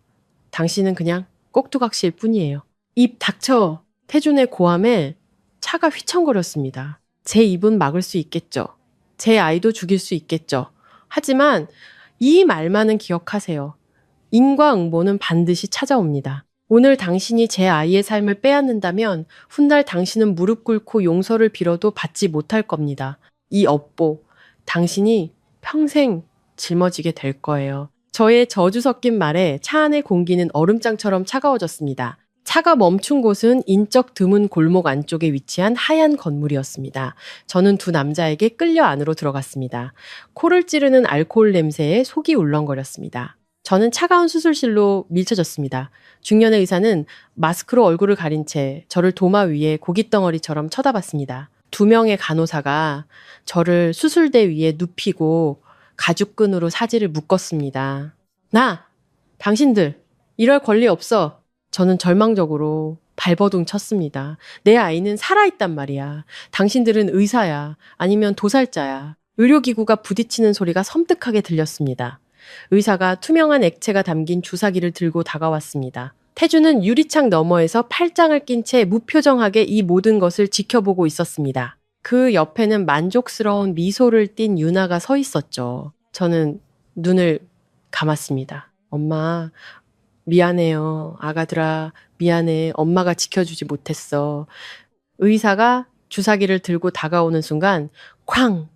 당신은 그냥 꼭두각시일 뿐이에요. 입 닥쳐. 태준의 고함에 차가 휘청거렸습니다. 제 입은 막을 수 있겠죠. 제 아이도 죽일 수 있겠죠. 하지만 이 말만은 기억하세요. 인과응보는 반드시 찾아옵니다. 오늘 당신이 제 아이의 삶을 빼앗는다면 훗날 당신은 무릎 꿇고 용서를 빌어도 받지 못할 겁니다. 이 업보, 당신이 평생 짊어지게 될 거예요. 저의 저주 섞인 말에 차 안의 공기는 얼음장처럼 차가워졌습니다. 차가 멈춘 곳은 인적 드문 골목 안쪽에 위치한 하얀 건물이었습니다. 저는 두 남자에게 끌려 안으로 들어갔습니다. 코를 찌르는 알코올 냄새에 속이 울렁거렸습니다. 저는 차가운 수술실로 밀쳐졌습니다. 중년의 의사는 마스크로 얼굴을 가린 채 저를 도마 위에 고깃덩어리처럼 쳐다봤습니다. 2명의 간호사가 저를 수술대 위에 눕히고 가죽끈으로 사지를 묶었습니다. 나! 당신들! 이럴 권리 없어! 저는 절망적으로 발버둥 쳤습니다. 내 아이는 살아있단 말이야. 당신들은 의사야. 아니면 도살자야. 의료기구가 부딪히는 소리가 섬뜩하게 들렸습니다. 의사가 투명한 액체가 담긴 주사기를 들고 다가왔습니다. 태주는 유리창 너머에서 팔짱을 낀 채 무표정하게 이 모든 것을 지켜보고 있었습니다. 그 옆에는 만족스러운 미소를 띤 유나가 서 있었죠. 저는 눈을 감았습니다. 엄마, 미안해요. 아가들아, 미안해. 엄마가 지켜주지 못했어. 의사가 주사기를 들고 다가오는 순간 쾅!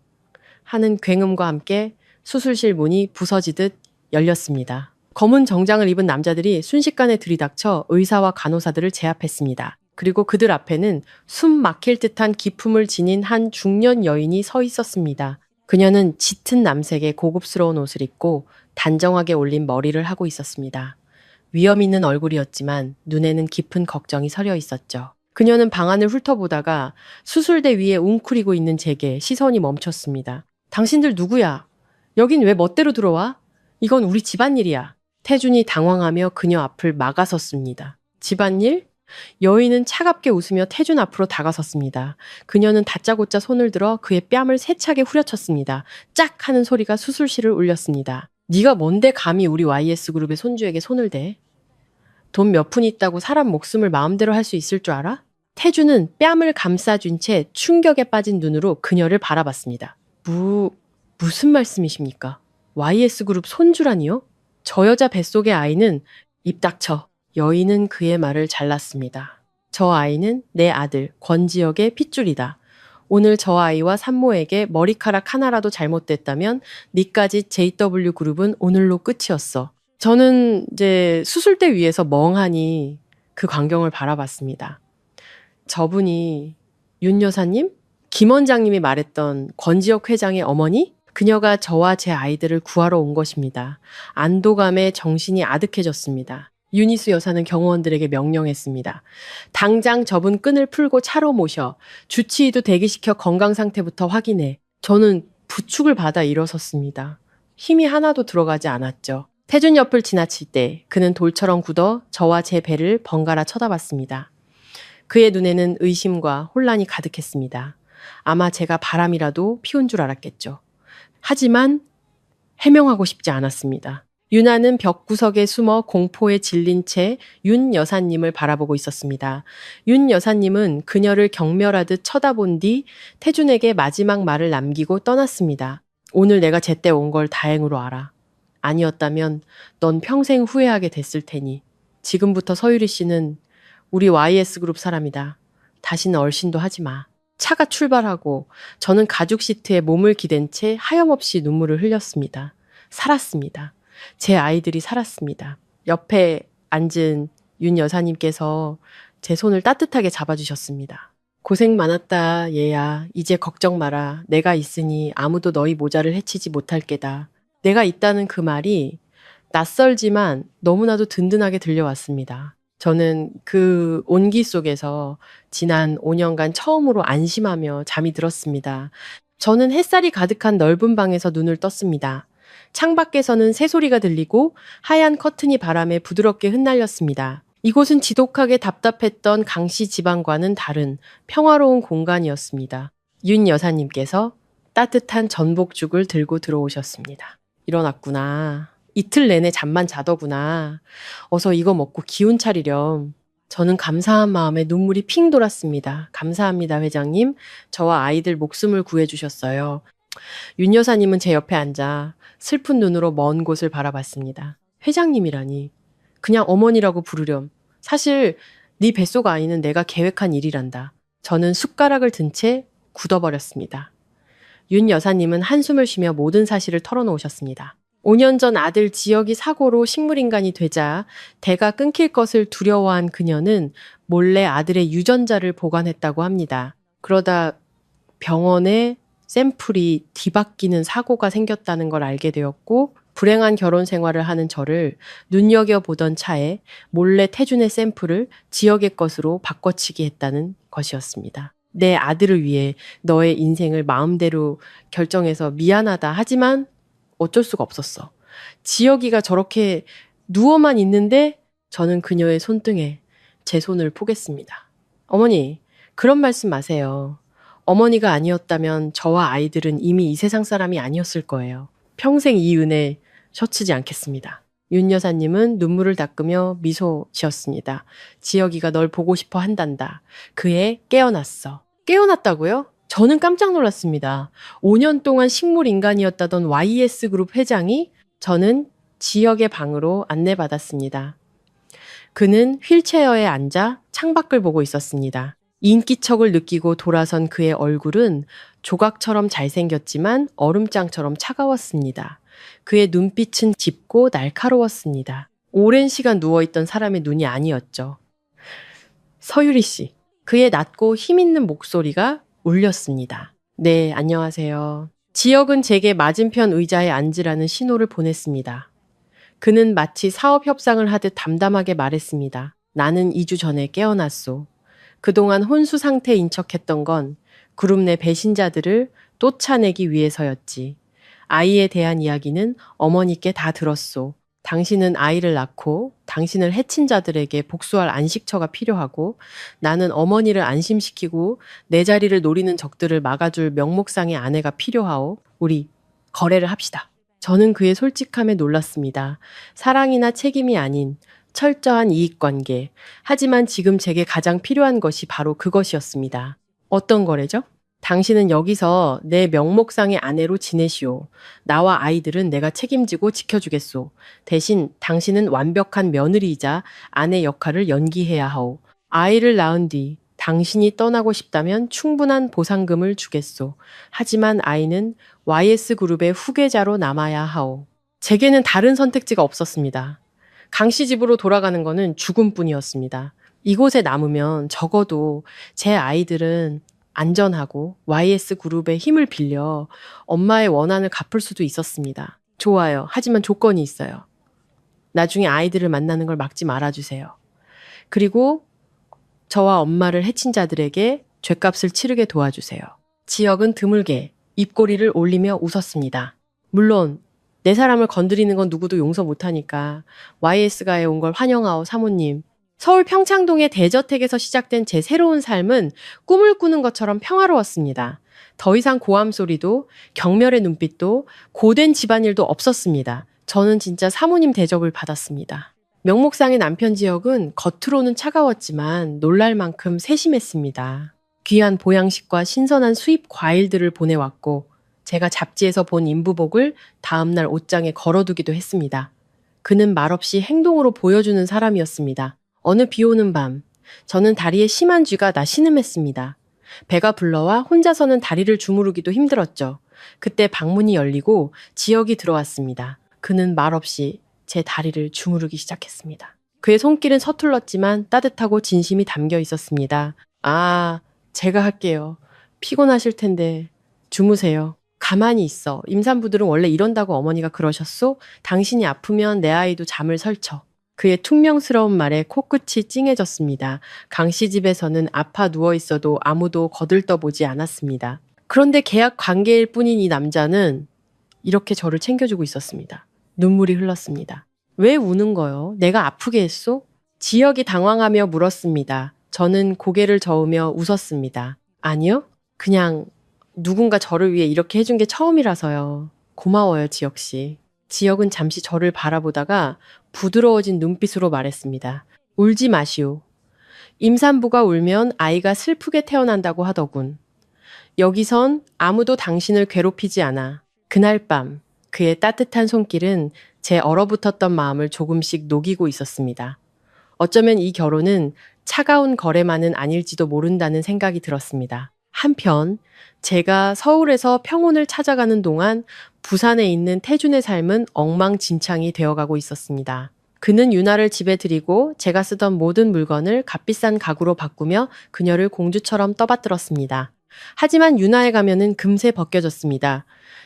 하는 굉음과 함께 수술실 문이 부서지듯 열렸습니다. 검은 정장을 입은 남자들이 순식간에 들이닥쳐 의사와 간호사들을 제압했습니다. 그리고 그들 앞에는 숨 막힐 듯한 기품을 지닌 한 중년 여인이 서 있었습니다. 그녀는 짙은 남색의 고급스러운 옷을 입고 단정하게 올린 머리를 하고 있었습니다. 위험 있는 얼굴이었지만 눈에는 깊은 걱정이 서려 있었죠. 그녀는 방안을 훑어보다가 수술대 위에 웅크리고 있는 제게 시선이 멈췄습니다. 당신들 누구야? 여긴 왜 멋대로 들어와? 이건 우리 집안일이야. 태준이 당황하며 그녀 앞을 막아섰습니다. 집안일? 여인은 차갑게 웃으며 태준 앞으로 다가섰습니다. 그녀는 다짜고짜 손을 들어 그의 뺨을 세차게 후려쳤습니다. 짝 하는 소리가 수술실을 울렸습니다. 네가 뭔데 감히 우리 YS그룹의 손주에게 손을 대? 돈 몇 푼 있다고 사람 목숨을 마음대로 할 수 있을 줄 알아? 태준은 뺨을 감싸준 채 충격에 빠진 눈으로 그녀를 바라봤습니다. 무슨 말씀이십니까? YS그룹 손주라니요? 저 여자 뱃속의 아이는 입 닥쳐. 여인은 그의 말을 잘랐습니다. 저 아이는 내 아들 권지혁의 핏줄이다. 오늘 저 아이와 산모에게 머리카락 하나라도 잘못됐다면 니까지 JW그룹은 오늘로 끝이었어. 저는 이제 수술대 위에서 멍하니 그 광경을 바라봤습니다. 저분이 윤 여사님? 김 원장님이 말했던 권지혁 회장의 어머니? 그녀가 저와 제 아이들을 구하러 온 것입니다. 안도감에 정신이 아득해졌습니다. 윤희수 여사는 경호원들에게 명령했습니다. 당장 저분 끈을 풀고 차로 모셔 주치의도 대기시켜 건강 상태부터 확인해. 저는 부축을 받아 일어섰습니다. 힘이 하나도 들어가지 않았죠. 태준 옆을 지나칠 때 그는 돌처럼 굳어 저와 제 배를 번갈아 쳐다봤습니다. 그의 눈에는 의심과 혼란이 가득했습니다. 아마 제가 바람이라도 피운 줄 알았겠죠. 하지만 해명하고 싶지 않았습니다. 유나는 벽구석에 숨어 공포에 질린 채 윤 여사님을 바라보고 있었습니다. 윤 여사님은 그녀를 경멸하듯 쳐다본 뒤 태준에게 마지막 말을 남기고 떠났습니다. 오늘 내가 제때 온 걸 다행으로 알아. 아니었다면 넌 평생 후회하게 됐을 테니. 지금부터 서유리 씨는 우리 YS그룹 사람이다. 다시는 얼씬도 하지 마. 차가 출발하고 저는 가죽 시트에 몸을 기댄 채 하염없이 눈물을 흘렸습니다. 살았습니다. 제 아이들이 살았습니다. 옆에 앉은 윤 여사님께서 제 손을 따뜻하게 잡아주셨습니다. 고생 많았다, 얘야. 이제 걱정 마라. 내가 있으니 아무도 너희 모자를 해치지 못할 게다. 내가 있다는 그 말이 낯설지만 너무나도 든든하게 들려왔습니다. 저는 그 온기 속에서 지난 5년간 처음으로 안심하며 잠이 들었습니다. 저는 햇살이 가득한 넓은 방에서 눈을 떴습니다. 창밖에서는 새소리가 들리고 하얀 커튼이 바람에 부드럽게 흩날렸습니다. 이곳은 지독하게 답답했던 강씨 집안과는 다른 평화로운 공간이었습니다. 윤 여사님께서 따뜻한 전복죽을 들고 들어오셨습니다. 일어났구나. 이틀 내내 잠만 자더구나. 어서 이거 먹고 기운 차리렴. 저는 감사한 마음에 눈물이 핑 돌았습니다. 감사합니다, 회장님. 저와 아이들 목숨을 구해주셨어요. 윤 여사님은 제 옆에 앉아 슬픈 눈으로 먼 곳을 바라봤습니다. 회장님이라니. 그냥 어머니라고 부르렴. 사실 네 뱃속 아이는 내가 계획한 일이란다. 저는 숟가락을 든 채 굳어버렸습니다. 윤 여사님은 한숨을 쉬며 모든 사실을 털어놓으셨습니다. 5년 전 아들 지혁이 사고로 식물인간이 되자 대가 끊길 것을 두려워한 그녀는 몰래 아들의 유전자를 보관했다고 합니다. 그러다 병원에 샘플이 뒤바뀌는 사고가 생겼다는 걸 알게 되었고 불행한 결혼 생활을 하는 저를 눈여겨보던 차에 몰래 태준의 샘플을 지역의 것으로 바꿔치기 했다는 것이었습니다. 내 아들을 위해 너의 인생을 마음대로 결정해서 미안하다. 하지만 어쩔 수가 없었어. 지혁이가 저렇게 누워만 있는데 저는 그녀의 손등에 제 손을 포겠습니다. 어머니, 그런 말씀 마세요. 어머니가 아니었다면 저와 아이들은 이미 이 세상 사람이 아니었을 거예요. 평생 이 은혜 셔치지 않겠습니다. 윤 여사님은 눈물을 닦으며 미소 지었습니다. 지혁이가 널 보고 싶어 한단다. 그애 깨어났어. 깨어났다고요? 저는 깜짝 놀랐습니다. 5년 동안 식물인간이었다던 YS그룹 회장이 저는 지혁의 방으로 안내받았습니다. 그는 휠체어에 앉아 창밖을 보고 있었습니다. 인기척을 느끼고 돌아선 그의 얼굴은 조각처럼 잘생겼지만 얼음장처럼 차가웠습니다. 그의 눈빛은 짙고 날카로웠습니다. 오랜 시간 누워있던 사람의 눈이 아니었죠. 서유리 씨, 그의 낮고 힘있는 목소리가 울렸습니다. 네, 안녕하세요. 지혁은 제게 맞은편 의자에 앉으라는 신호를 보냈습니다. 그는 마치 사업 협상을 하듯 담담하게 말했습니다. 나는 2주 전에 깨어났소. 그동안 혼수 상태인 척했던 건 그룹 내 배신자들을 쫓아내기 위해서였지. 아이에 대한 이야기는 어머니께 다 들었소. 당신은 아이를 낳고 당신을 해친 자들에게 복수할 안식처가 필요하고 나는 어머니를 안심시키고 내 자리를 노리는 적들을 막아줄 명목상의 아내가 필요하오. 우리 거래를 합시다. 저는 그의 솔직함에 놀랐습니다. 사랑이나 책임이 아닌 철저한 이익관계. 하지만 지금 제게 가장 필요한 것이 바로 그것이었습니다. 어떤 거래죠? 당신은 여기서 내 명목상의 아내로 지내시오. 나와 아이들은 내가 책임지고 지켜주겠소. 대신 당신은 완벽한 며느리이자 아내 역할을 연기해야 하오. 아이를 낳은 뒤 당신이 떠나고 싶다면 충분한 보상금을 주겠소. 하지만 아이는 YS그룹의 후계자로 남아야 하오. 제게는 다른 선택지가 없었습니다. 강 씨 집으로 돌아가는 것은 죽음뿐이었습니다. 이곳에 남으면 적어도 제 아이들은 안전하고 YS그룹의 힘을 빌려 엄마의 원한을 갚을 수도 있었습니다. 좋아요. 하지만 조건이 있어요. 나중에 아이들을 만나는 걸 막지 말아주세요. 그리고 저와 엄마를 해친 자들에게 죗값을 치르게 도와주세요. 지혁은 드물게 입꼬리를 올리며 웃었습니다. 물론 내 사람을 건드리는 건 누구도 용서 못하니까 YS가에 온 걸 환영하오 사모님. 서울 평창동의 대저택에서 시작된 제 새로운 삶은 꿈을 꾸는 것처럼 평화로웠습니다. 더 이상 고함 소리도 경멸의 눈빛도 고된 집안일도 없었습니다. 저는 진짜 사모님 대접을 받았습니다. 명목상의 남편 지혁은 겉으로는 차가웠지만 놀랄 만큼 세심했습니다. 귀한 보양식과 신선한 수입 과일들을 보내왔고 제가 잡지에서 본 인부복을 다음날 옷장에 걸어두기도 했습니다. 그는 말없이 행동으로 보여주는 사람이었습니다. 어느 비오는 밤, 저는 다리에 심한 쥐가 나 신음했습니다. 배가 불러와 혼자서는 다리를 주무르기도 힘들었죠. 그때 방문이 열리고 지혁이 들어왔습니다. 그는 말없이 제 다리를 주무르기 시작했습니다. 그의 손길은 서툴렀지만 따뜻하고 진심이 담겨 있었습니다. 아, 제가 할게요. 피곤하실 텐데 주무세요. 가만히 있어. 임산부들은 원래 이런다고 어머니가 그러셨소? 당신이 아프면 내 아이도 잠을 설쳐. 그의 퉁명스러운 말에 코끝이 찡해졌습니다. 강 씨 집에서는 아파 누워 있어도 아무도 거들떠보지 않았습니다. 그런데 계약 관계일 뿐인 이 남자는 이렇게 저를 챙겨주고 있었습니다. 눈물이 흘렀습니다. 왜 우는 거요? 내가 아프게 했소? 지혁이 당황하며 물었습니다. 저는 고개를 저으며 웃었습니다. 아니요. 그냥 누군가 저를 위해 이렇게 해준 게 처음이라서요. 고마워요, 지혁 씨. 지혁은 잠시 저를 바라보다가 부드러워진 눈빛으로 말했습니다. 울지 마시오. 임산부가 울면 아이가 슬프게 태어난다고 하더군. 여기선 아무도 당신을 괴롭히지 않아. 그날 밤 그의 따뜻한 손길은 제 얼어붙었던 마음을 조금씩 녹이고 있었습니다. 어쩌면 이 결혼은 차가운 거래만은 아닐지도 모른다는 생각이 들었습니다. 한편 제가 서울에서 평온을 찾아가는 동안 부산에 있는 태준의 삶은 엉망진창이 되어가고 있었습니다. 그는 유나를 집에 들이고 제가 쓰던 모든 물건을 값비싼 가구로 바꾸며 그녀를 공주처럼 떠받들었습니다. 하지만 유나의 가면은 금세 벗겨졌습니다.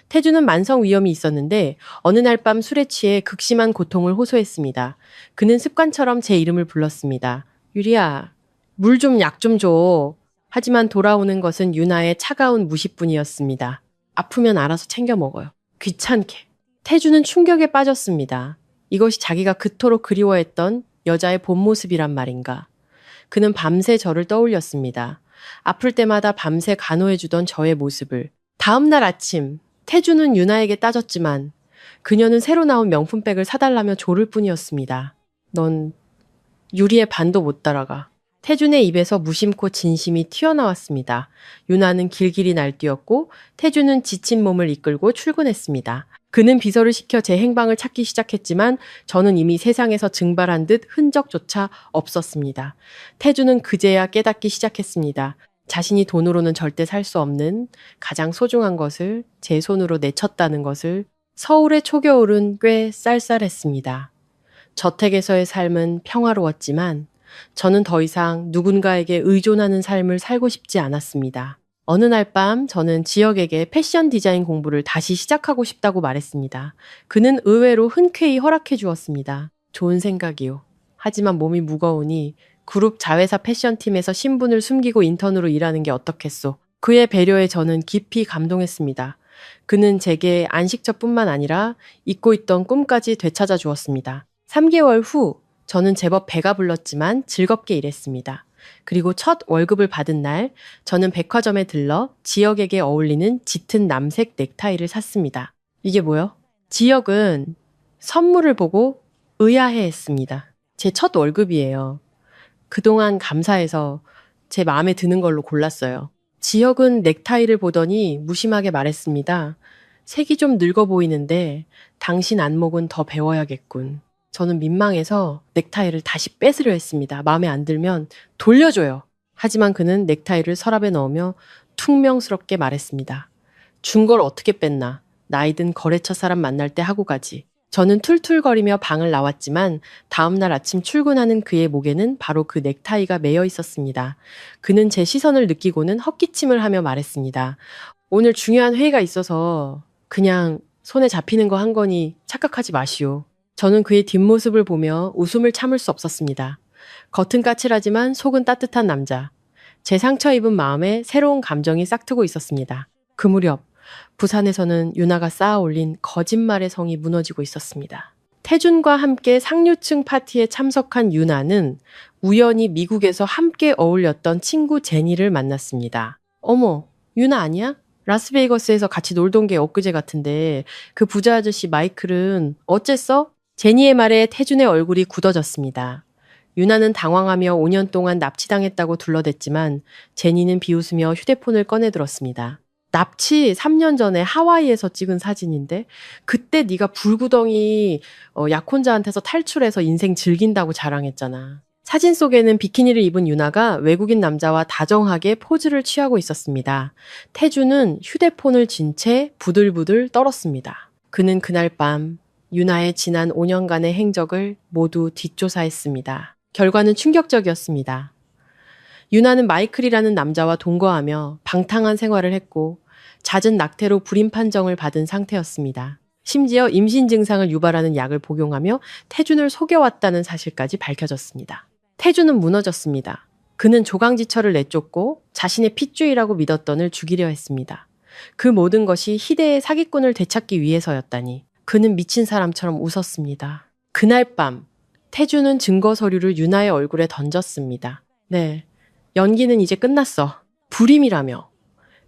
태준은 만성 위염이 있었는데 어느 날 밤 술에 취해 극심한 고통을 호소했습니다. 그는 습관처럼 제 이름을 불렀습니다. 유리야, 물 좀 약 좀 줘. 하지만 돌아오는 것은 유나의 차가운 무시뿐이었습니다. 아프면 알아서 챙겨 먹어요. 귀찮게. 태주는 충격에 빠졌습니다. 이것이 자기가 그토록 그리워했던 여자의 본 모습이란 말인가. 그는 밤새 저를 떠올렸습니다. 아플 때마다 밤새 간호해주던 저의 모습을. 다음 날 아침, 태주는 유나에게 따졌지만 그녀는 새로 나온 명품백을 사달라며 조를 뿐이었습니다. 넌 유리의 반도 못 따라가. 태준의 입에서 무심코 진심이 튀어나왔습니다. 유나는 길길이 날뛰었고 태준은 지친 몸을 이끌고 출근했습니다. 그는 비서를 시켜 제 행방을 찾기 시작했지만 저는 이미 세상에서 증발한 듯 흔적조차 없었습니다. 태준은 그제야 깨닫기 시작했습니다. 자신이 돈으로는 절대 살 수 없는 가장 소중한 것을 제 손으로 내쳤다는 것을. 서울의 초겨울은 꽤 쌀쌀했습니다. 저택에서의 삶은 평화로웠지만 저는 더 이상 누군가에게 의존하는 삶을 살고 싶지 않았습니다. 어느 날 밤 저는 지역에게 패션 디자인 공부를 다시 시작하고 싶다고 말했습니다. 그는 의외로 흔쾌히 허락해 주었습니다. 좋은 생각이요. 하지만 몸이 무거우니 그룹 자회사 패션팀에서 신분을 숨기고 인턴으로 일하는 게 어떻겠소. 그의 배려에 저는 깊이 감동했습니다. 그는 제게 안식처뿐만 아니라 잊고 있던 꿈까지 되찾아 주었습니다. 3개월 후 저는 제법 배가 불렀지만 즐겁게 일했습니다. 그리고 첫 월급을 받은 날 저는 백화점에 들러 지역에게 어울리는 짙은 남색 넥타이를 샀습니다. 이게 뭐요? 지역은 선물을 보고 의아해했습니다. 제 첫 월급이에요. 그동안 감사해서 제 마음에 드는 걸로 골랐어요. 지역은 넥타이를 보더니 무심하게 말했습니다. 색이 좀 늙어 보이는데 당신 안목은 더 배워야겠군. 저는 민망해서 넥타이를 다시 뺏으려 했습니다. 마음에 안 들면 돌려줘요. 하지만 그는 넥타이를 서랍에 넣으며 퉁명스럽게 말했습니다. 준 걸 어떻게 뺐나. 나이든 거래처 사람 만날 때 하고 가지. 저는 툴툴거리며 방을 나왔지만 다음날 아침 출근하는 그의 목에는 바로 그 넥타이가 매여 있었습니다. 그는 제 시선을 느끼고는 헛기침을 하며 말했습니다. 오늘 중요한 회의가 있어서 그냥 손에 잡히는 거 한 거니 착각하지 마시오. 저는 그의 뒷모습을 보며 웃음을 참을 수 없었습니다. 겉은 까칠하지만 속은 따뜻한 남자. 제 상처 입은 마음에 새로운 감정이 싹트고 있었습니다. 그 무렵 부산에서는 유나가 쌓아올린 거짓말의 성이 무너지고 있었습니다. 태준과 함께 상류층 파티에 참석한 유나는 우연히 미국에서 함께 어울렸던 친구 제니를 만났습니다. 어머, 유나 아니야? 라스베이거스에서 같이 놀던 게 엊그제 같은데 그 부자 아저씨 마이클은 어쨌어? 제니의 말에 태준의 얼굴이 굳어졌습니다. 유나는 당황하며 5년 동안 납치당했다고 둘러댔지만 제니는 비웃으며 휴대폰을 꺼내들었습니다. 납치 3년 전에 하와이에서 찍은 사진인데 그때 네가 불구덩이 약혼자한테서 탈출해서 인생 즐긴다고 자랑했잖아. 사진 속에는 비키니를 입은 유나가 외국인 남자와 다정하게 포즈를 취하고 있었습니다. 태주는 휴대폰을 쥔 채 부들부들 떨었습니다. 그는 그날 밤 유나의 지난 5년간의 행적을 모두 뒷조사했습니다. 결과는 충격적이었습니다. 유나는 마이클이라는 남자와 동거하며 방탕한 생활을 했고 잦은 낙태로 불임 판정을 받은 상태였습니다. 심지어 임신 증상을 유발하는 약을 복용하며 태준을 속여왔다는 사실까지 밝혀졌습니다. 태준은 무너졌습니다. 그는 조강지처를 내쫓고 자신의 핏줄이라고 믿었던을 죽이려 했습니다. 그 모든 것이 희대의 사기꾼을 되찾기 위해서였다니 그는 미친 사람처럼 웃었습니다. 그날 밤 태준은 증거 서류를 유나의 얼굴에 던졌습니다. 네. 연기는 이제 끝났어. 불임이라며.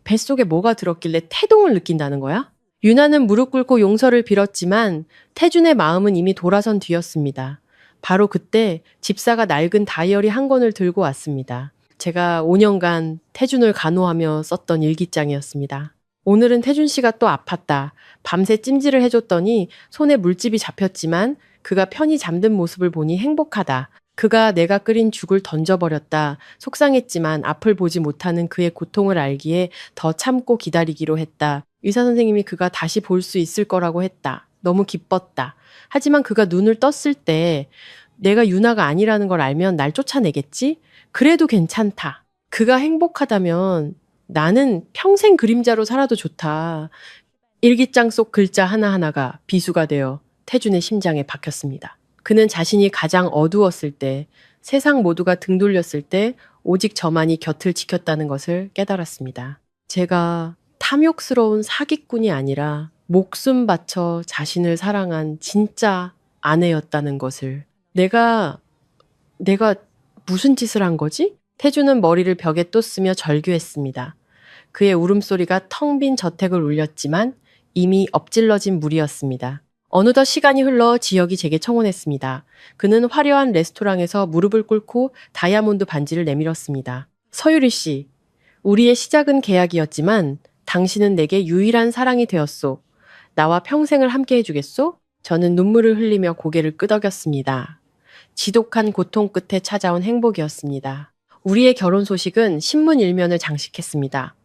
뱃속에 뭐가 들었길래 태동을 느낀다는 거야? 유나는 무릎 꿇고 용서를 빌었지만 태준의 마음은 이미 돌아선 뒤였습니다. 바로 그때 집사가 낡은 다이어리 한 권을 들고 왔습니다. 제가 5년간 태준을 간호하며 썼던 일기장이었습니다. 오늘은 태준 씨가 또 아팠다. 밤새 찜질을 해줬더니 손에 물집이 잡혔지만 그가 편히 잠든 모습을 보니 행복하다. 그가 내가 끓인 죽을 던져버렸다. 속상했지만 앞을 보지 못하는 그의 고통을 알기에 더 참고 기다리기로 했다. 의사 선생님이 그가 다시 볼 수 있을 거라고 했다. 너무 기뻤다. 하지만 그가 눈을 떴을 때 내가 유나가 아니라는 걸 알면 날 쫓아내겠지? 그래도 괜찮다. 그가 행복하다면 나는 평생 그림자로 살아도 좋다. 일기장 속 글자 하나하나가 비수가 되어 태준의 심장에 박혔습니다. 그는 자신이 가장 어두웠을 때, 세상 모두가 등 돌렸을 때 오직 저만이 곁을 지켰다는 것을 깨달았습니다. 제가 탐욕스러운 사기꾼이 아니라 목숨 바쳐 자신을 사랑한 진짜 아내였다는 것을. 내가 무슨 짓을 한 거지? 태주는 머리를 벽에 또 쓰며 절규했습니다. 그의 울음소리가 텅 빈 저택을 울렸지만 이미 엎질러진 물이었습니다. 어느덧 시간이 흘러 지혁이 제게 청혼했습니다. 그는 화려한 레스토랑에서 무릎을 꿇고 다이아몬드 반지를 내밀었습니다. 서유리 씨, 우리의 시작은 계약이었지만 당신은 내게 유일한 사랑이 되었소. 나와 평생을 함께 해주겠소? 저는 눈물을 흘리며 고개를 끄덕였습니다. 지독한 고통 끝에 찾아온 행복이었습니다. 우리의 결혼 소식은 신문 일면을 장식했습니다.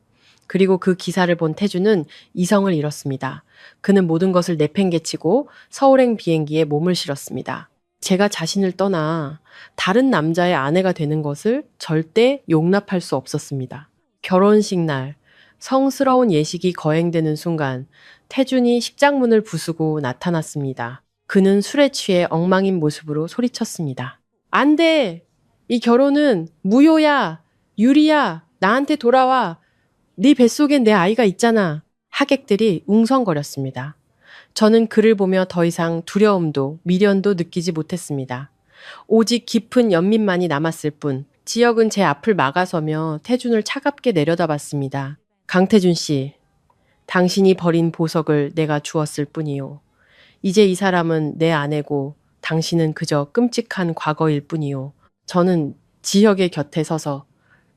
그리고 그 기사를 본 태주는 이성을 잃었습니다. 그는 모든 것을 내팽개치고 서울행 비행기에 몸을 실었습니다. 제가 자신을 떠나 다른 남자의 아내가 되는 것을 절대 용납할 수 없었습니다. 결혼식 날 성스러운 예식이 거행되는 순간 태준이 식장문을 부수고 나타났습니다. 그는 술에 취해 엉망인 모습으로 소리쳤습니다. 안 돼! 이 결혼은 무효야! 유리야! 나한테 돌아와! 네 뱃속엔 내 아이가 있잖아. 하객들이 웅성거렸습니다. 저는 그를 보며 더 이상 두려움도 미련도 느끼지 못했습니다. 오직 깊은 연민만이 남았을 뿐. 지혁은 제 앞을 막아서며 태준을 차갑게 내려다봤습니다. 강태준 씨, 당신이 버린 보석을 내가 주었을 뿐이요. 이제 이 사람은 내 아내고 당신은 그저 끔찍한 과거일 뿐이요. 저는 지혁의 곁에 서서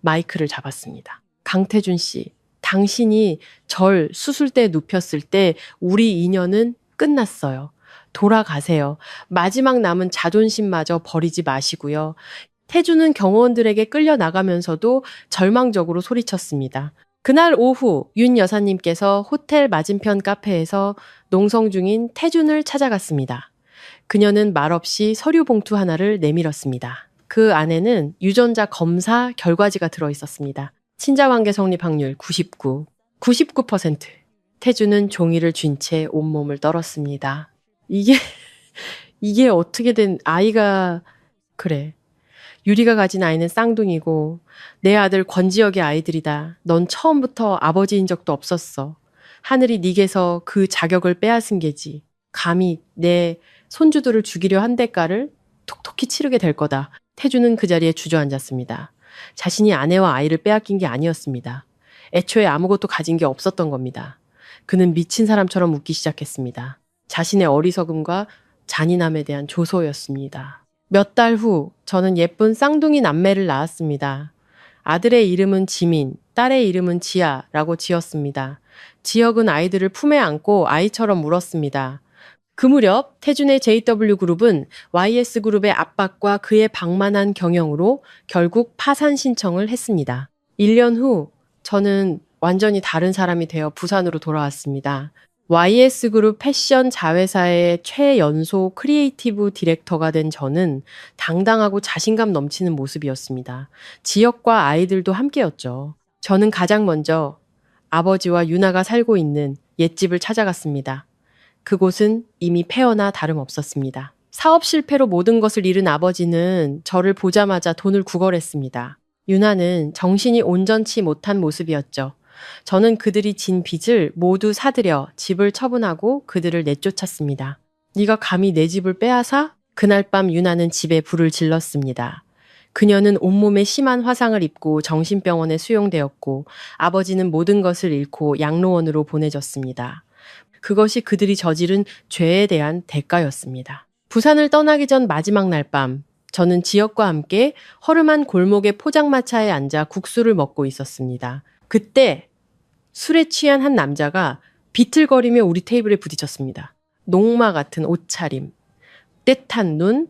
마이크를 잡았습니다. 강태준 씨, 당신이 절 수술대에 눕혔을 때 우리 인연은 끝났어요. 돌아가세요. 마지막 남은 자존심마저 버리지 마시고요. 태주는 경호원들에게 끌려나가면서도 절망적으로 소리쳤습니다. 그날 오후 윤 여사님께서 호텔 맞은편 카페에서 농성 중인 태준을 찾아갔습니다. 그녀는 말없이 서류 봉투 하나를 내밀었습니다. 그 안에는 유전자 검사 결과지가 들어있었습니다. 친자관계 성립 확률 99. 99%. 태주는 종이를 쥔 채 온몸을 떨었습니다. 이게 어떻게 된 아이가, 그래. 유리가 가진 아이는 쌍둥이고 내 아들 권지혁의 아이들이다. 넌 처음부터 아버지인 적도 없었어. 하늘이 네게서 그 자격을 빼앗은 게지. 감히 내 손주들을 죽이려 한 대가를 톡톡히 치르게 될 거다. 태주는 그 자리에 주저앉았습니다. 자신이 아내와 아이를 빼앗긴 게 아니었습니다. 애초에 아무것도 가진 게 없었던 겁니다. 그는 미친 사람처럼 웃기 시작했습니다. 자신의 어리석음과 잔인함에 대한 조소였습니다. 몇 달 후 저는 예쁜 쌍둥이 남매를 낳았습니다. 아들의 이름은 지민, 딸의 이름은 지아라고 지었습니다. 지혁은 아이들을 품에 안고 아이처럼 울었습니다. 그 무렵 태준의 JW그룹은 YS그룹의 압박과 그의 방만한 경영으로 결국 파산 신청을 했습니다. 1년 후 저는 완전히 다른 사람이 되어 부산으로 돌아왔습니다. YS그룹 패션 자회사의 최연소 크리에이티브 디렉터가 된 저는 당당하고 자신감 넘치는 모습이었습니다. 지역과 아이들도 함께였죠. 저는 가장 먼저 아버지와 유나가 살고 있는 옛집을 찾아갔습니다. 그곳은 이미 폐허나 다름없었습니다. 사업 실패로 모든 것을 잃은 아버지는 저를 보자마자 돈을 구걸했습니다. 유나는 정신이 온전치 못한 모습이었죠. 저는 그들이 진 빚을 모두 사들여 집을 처분하고 그들을 내쫓았습니다. 네가 감히 내 집을 빼앗아? 그날 밤 유나는 집에 불을 질렀습니다. 그녀는 온몸에 심한 화상을 입고 정신병원에 수용되었고 아버지는 모든 것을 잃고 양로원으로 보내졌습니다. 그것이 그들이 저지른 죄에 대한 대가였습니다. 부산을 떠나기 전 마지막 날 밤, 저는 지역과 함께 허름한 골목의 포장마차에 앉아 국수를 먹고 있었습니다. 그때 술에 취한 한 남자가 비틀거리며 우리 테이블에 부딪혔습니다. 녹마 같은 옷차림, 떼탄 눈,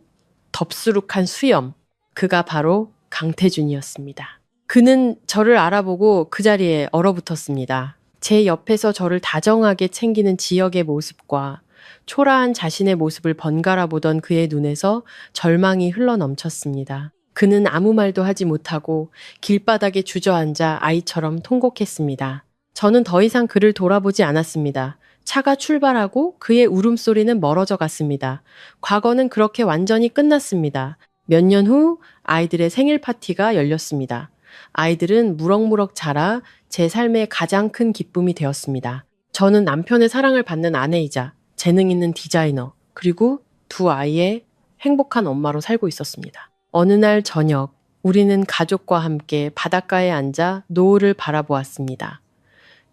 덥수룩한 수염. 그가 바로 강태준이었습니다. 그는 저를 알아보고 그 자리에 얼어붙었습니다. 제 옆에서 저를 다정하게 챙기는 지역의 모습과 초라한 자신의 모습을 번갈아 보던 그의 눈에서 절망이 흘러넘쳤습니다. 그는 아무 말도 하지 못하고 길바닥에 주저앉아 아이처럼 통곡했습니다. 저는 더 이상 그를 돌아보지 않았습니다. 차가 출발하고 그의 울음소리는 멀어져 갔습니다. 과거는 그렇게 완전히 끝났습니다. 몇 년 후 아이들의 생일 파티가 열렸습니다. 아이들은 무럭무럭 자라 제 삶의 가장 큰 기쁨이 되었습니다. 저는 남편의 사랑을 받는 아내이자 재능 있는 디자이너, 그리고 두 아이의 행복한 엄마로 살고 있었습니다. 어느 날 저녁, 우리는 가족과 함께 바닷가에 앉아 노을을 바라보았습니다.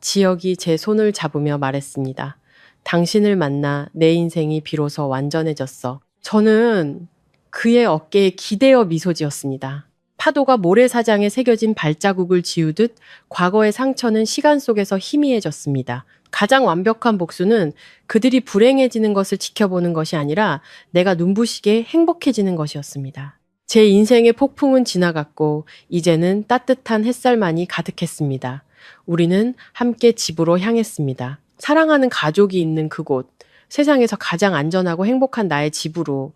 지혁이 제 손을 잡으며 말했습니다. 당신을 만나 내 인생이 비로소 완전해졌어. 저는 그의 어깨에 기대어 미소 지었습니다. 파도가 모래사장에 새겨진 발자국을 지우듯 과거의 상처는 시간 속에서 희미해졌습니다. 가장 완벽한 복수는 그들이 불행해지는 것을 지켜보는 것이 아니라 내가 눈부시게 행복해지는 것이었습니다. 제 인생의 폭풍은 지나갔고 이제는 따뜻한 햇살만이 가득했습니다. 우리는 함께 집으로 향했습니다. 사랑하는 가족이 있는 그곳, 세상에서 가장 안전하고 행복한 나의 집으로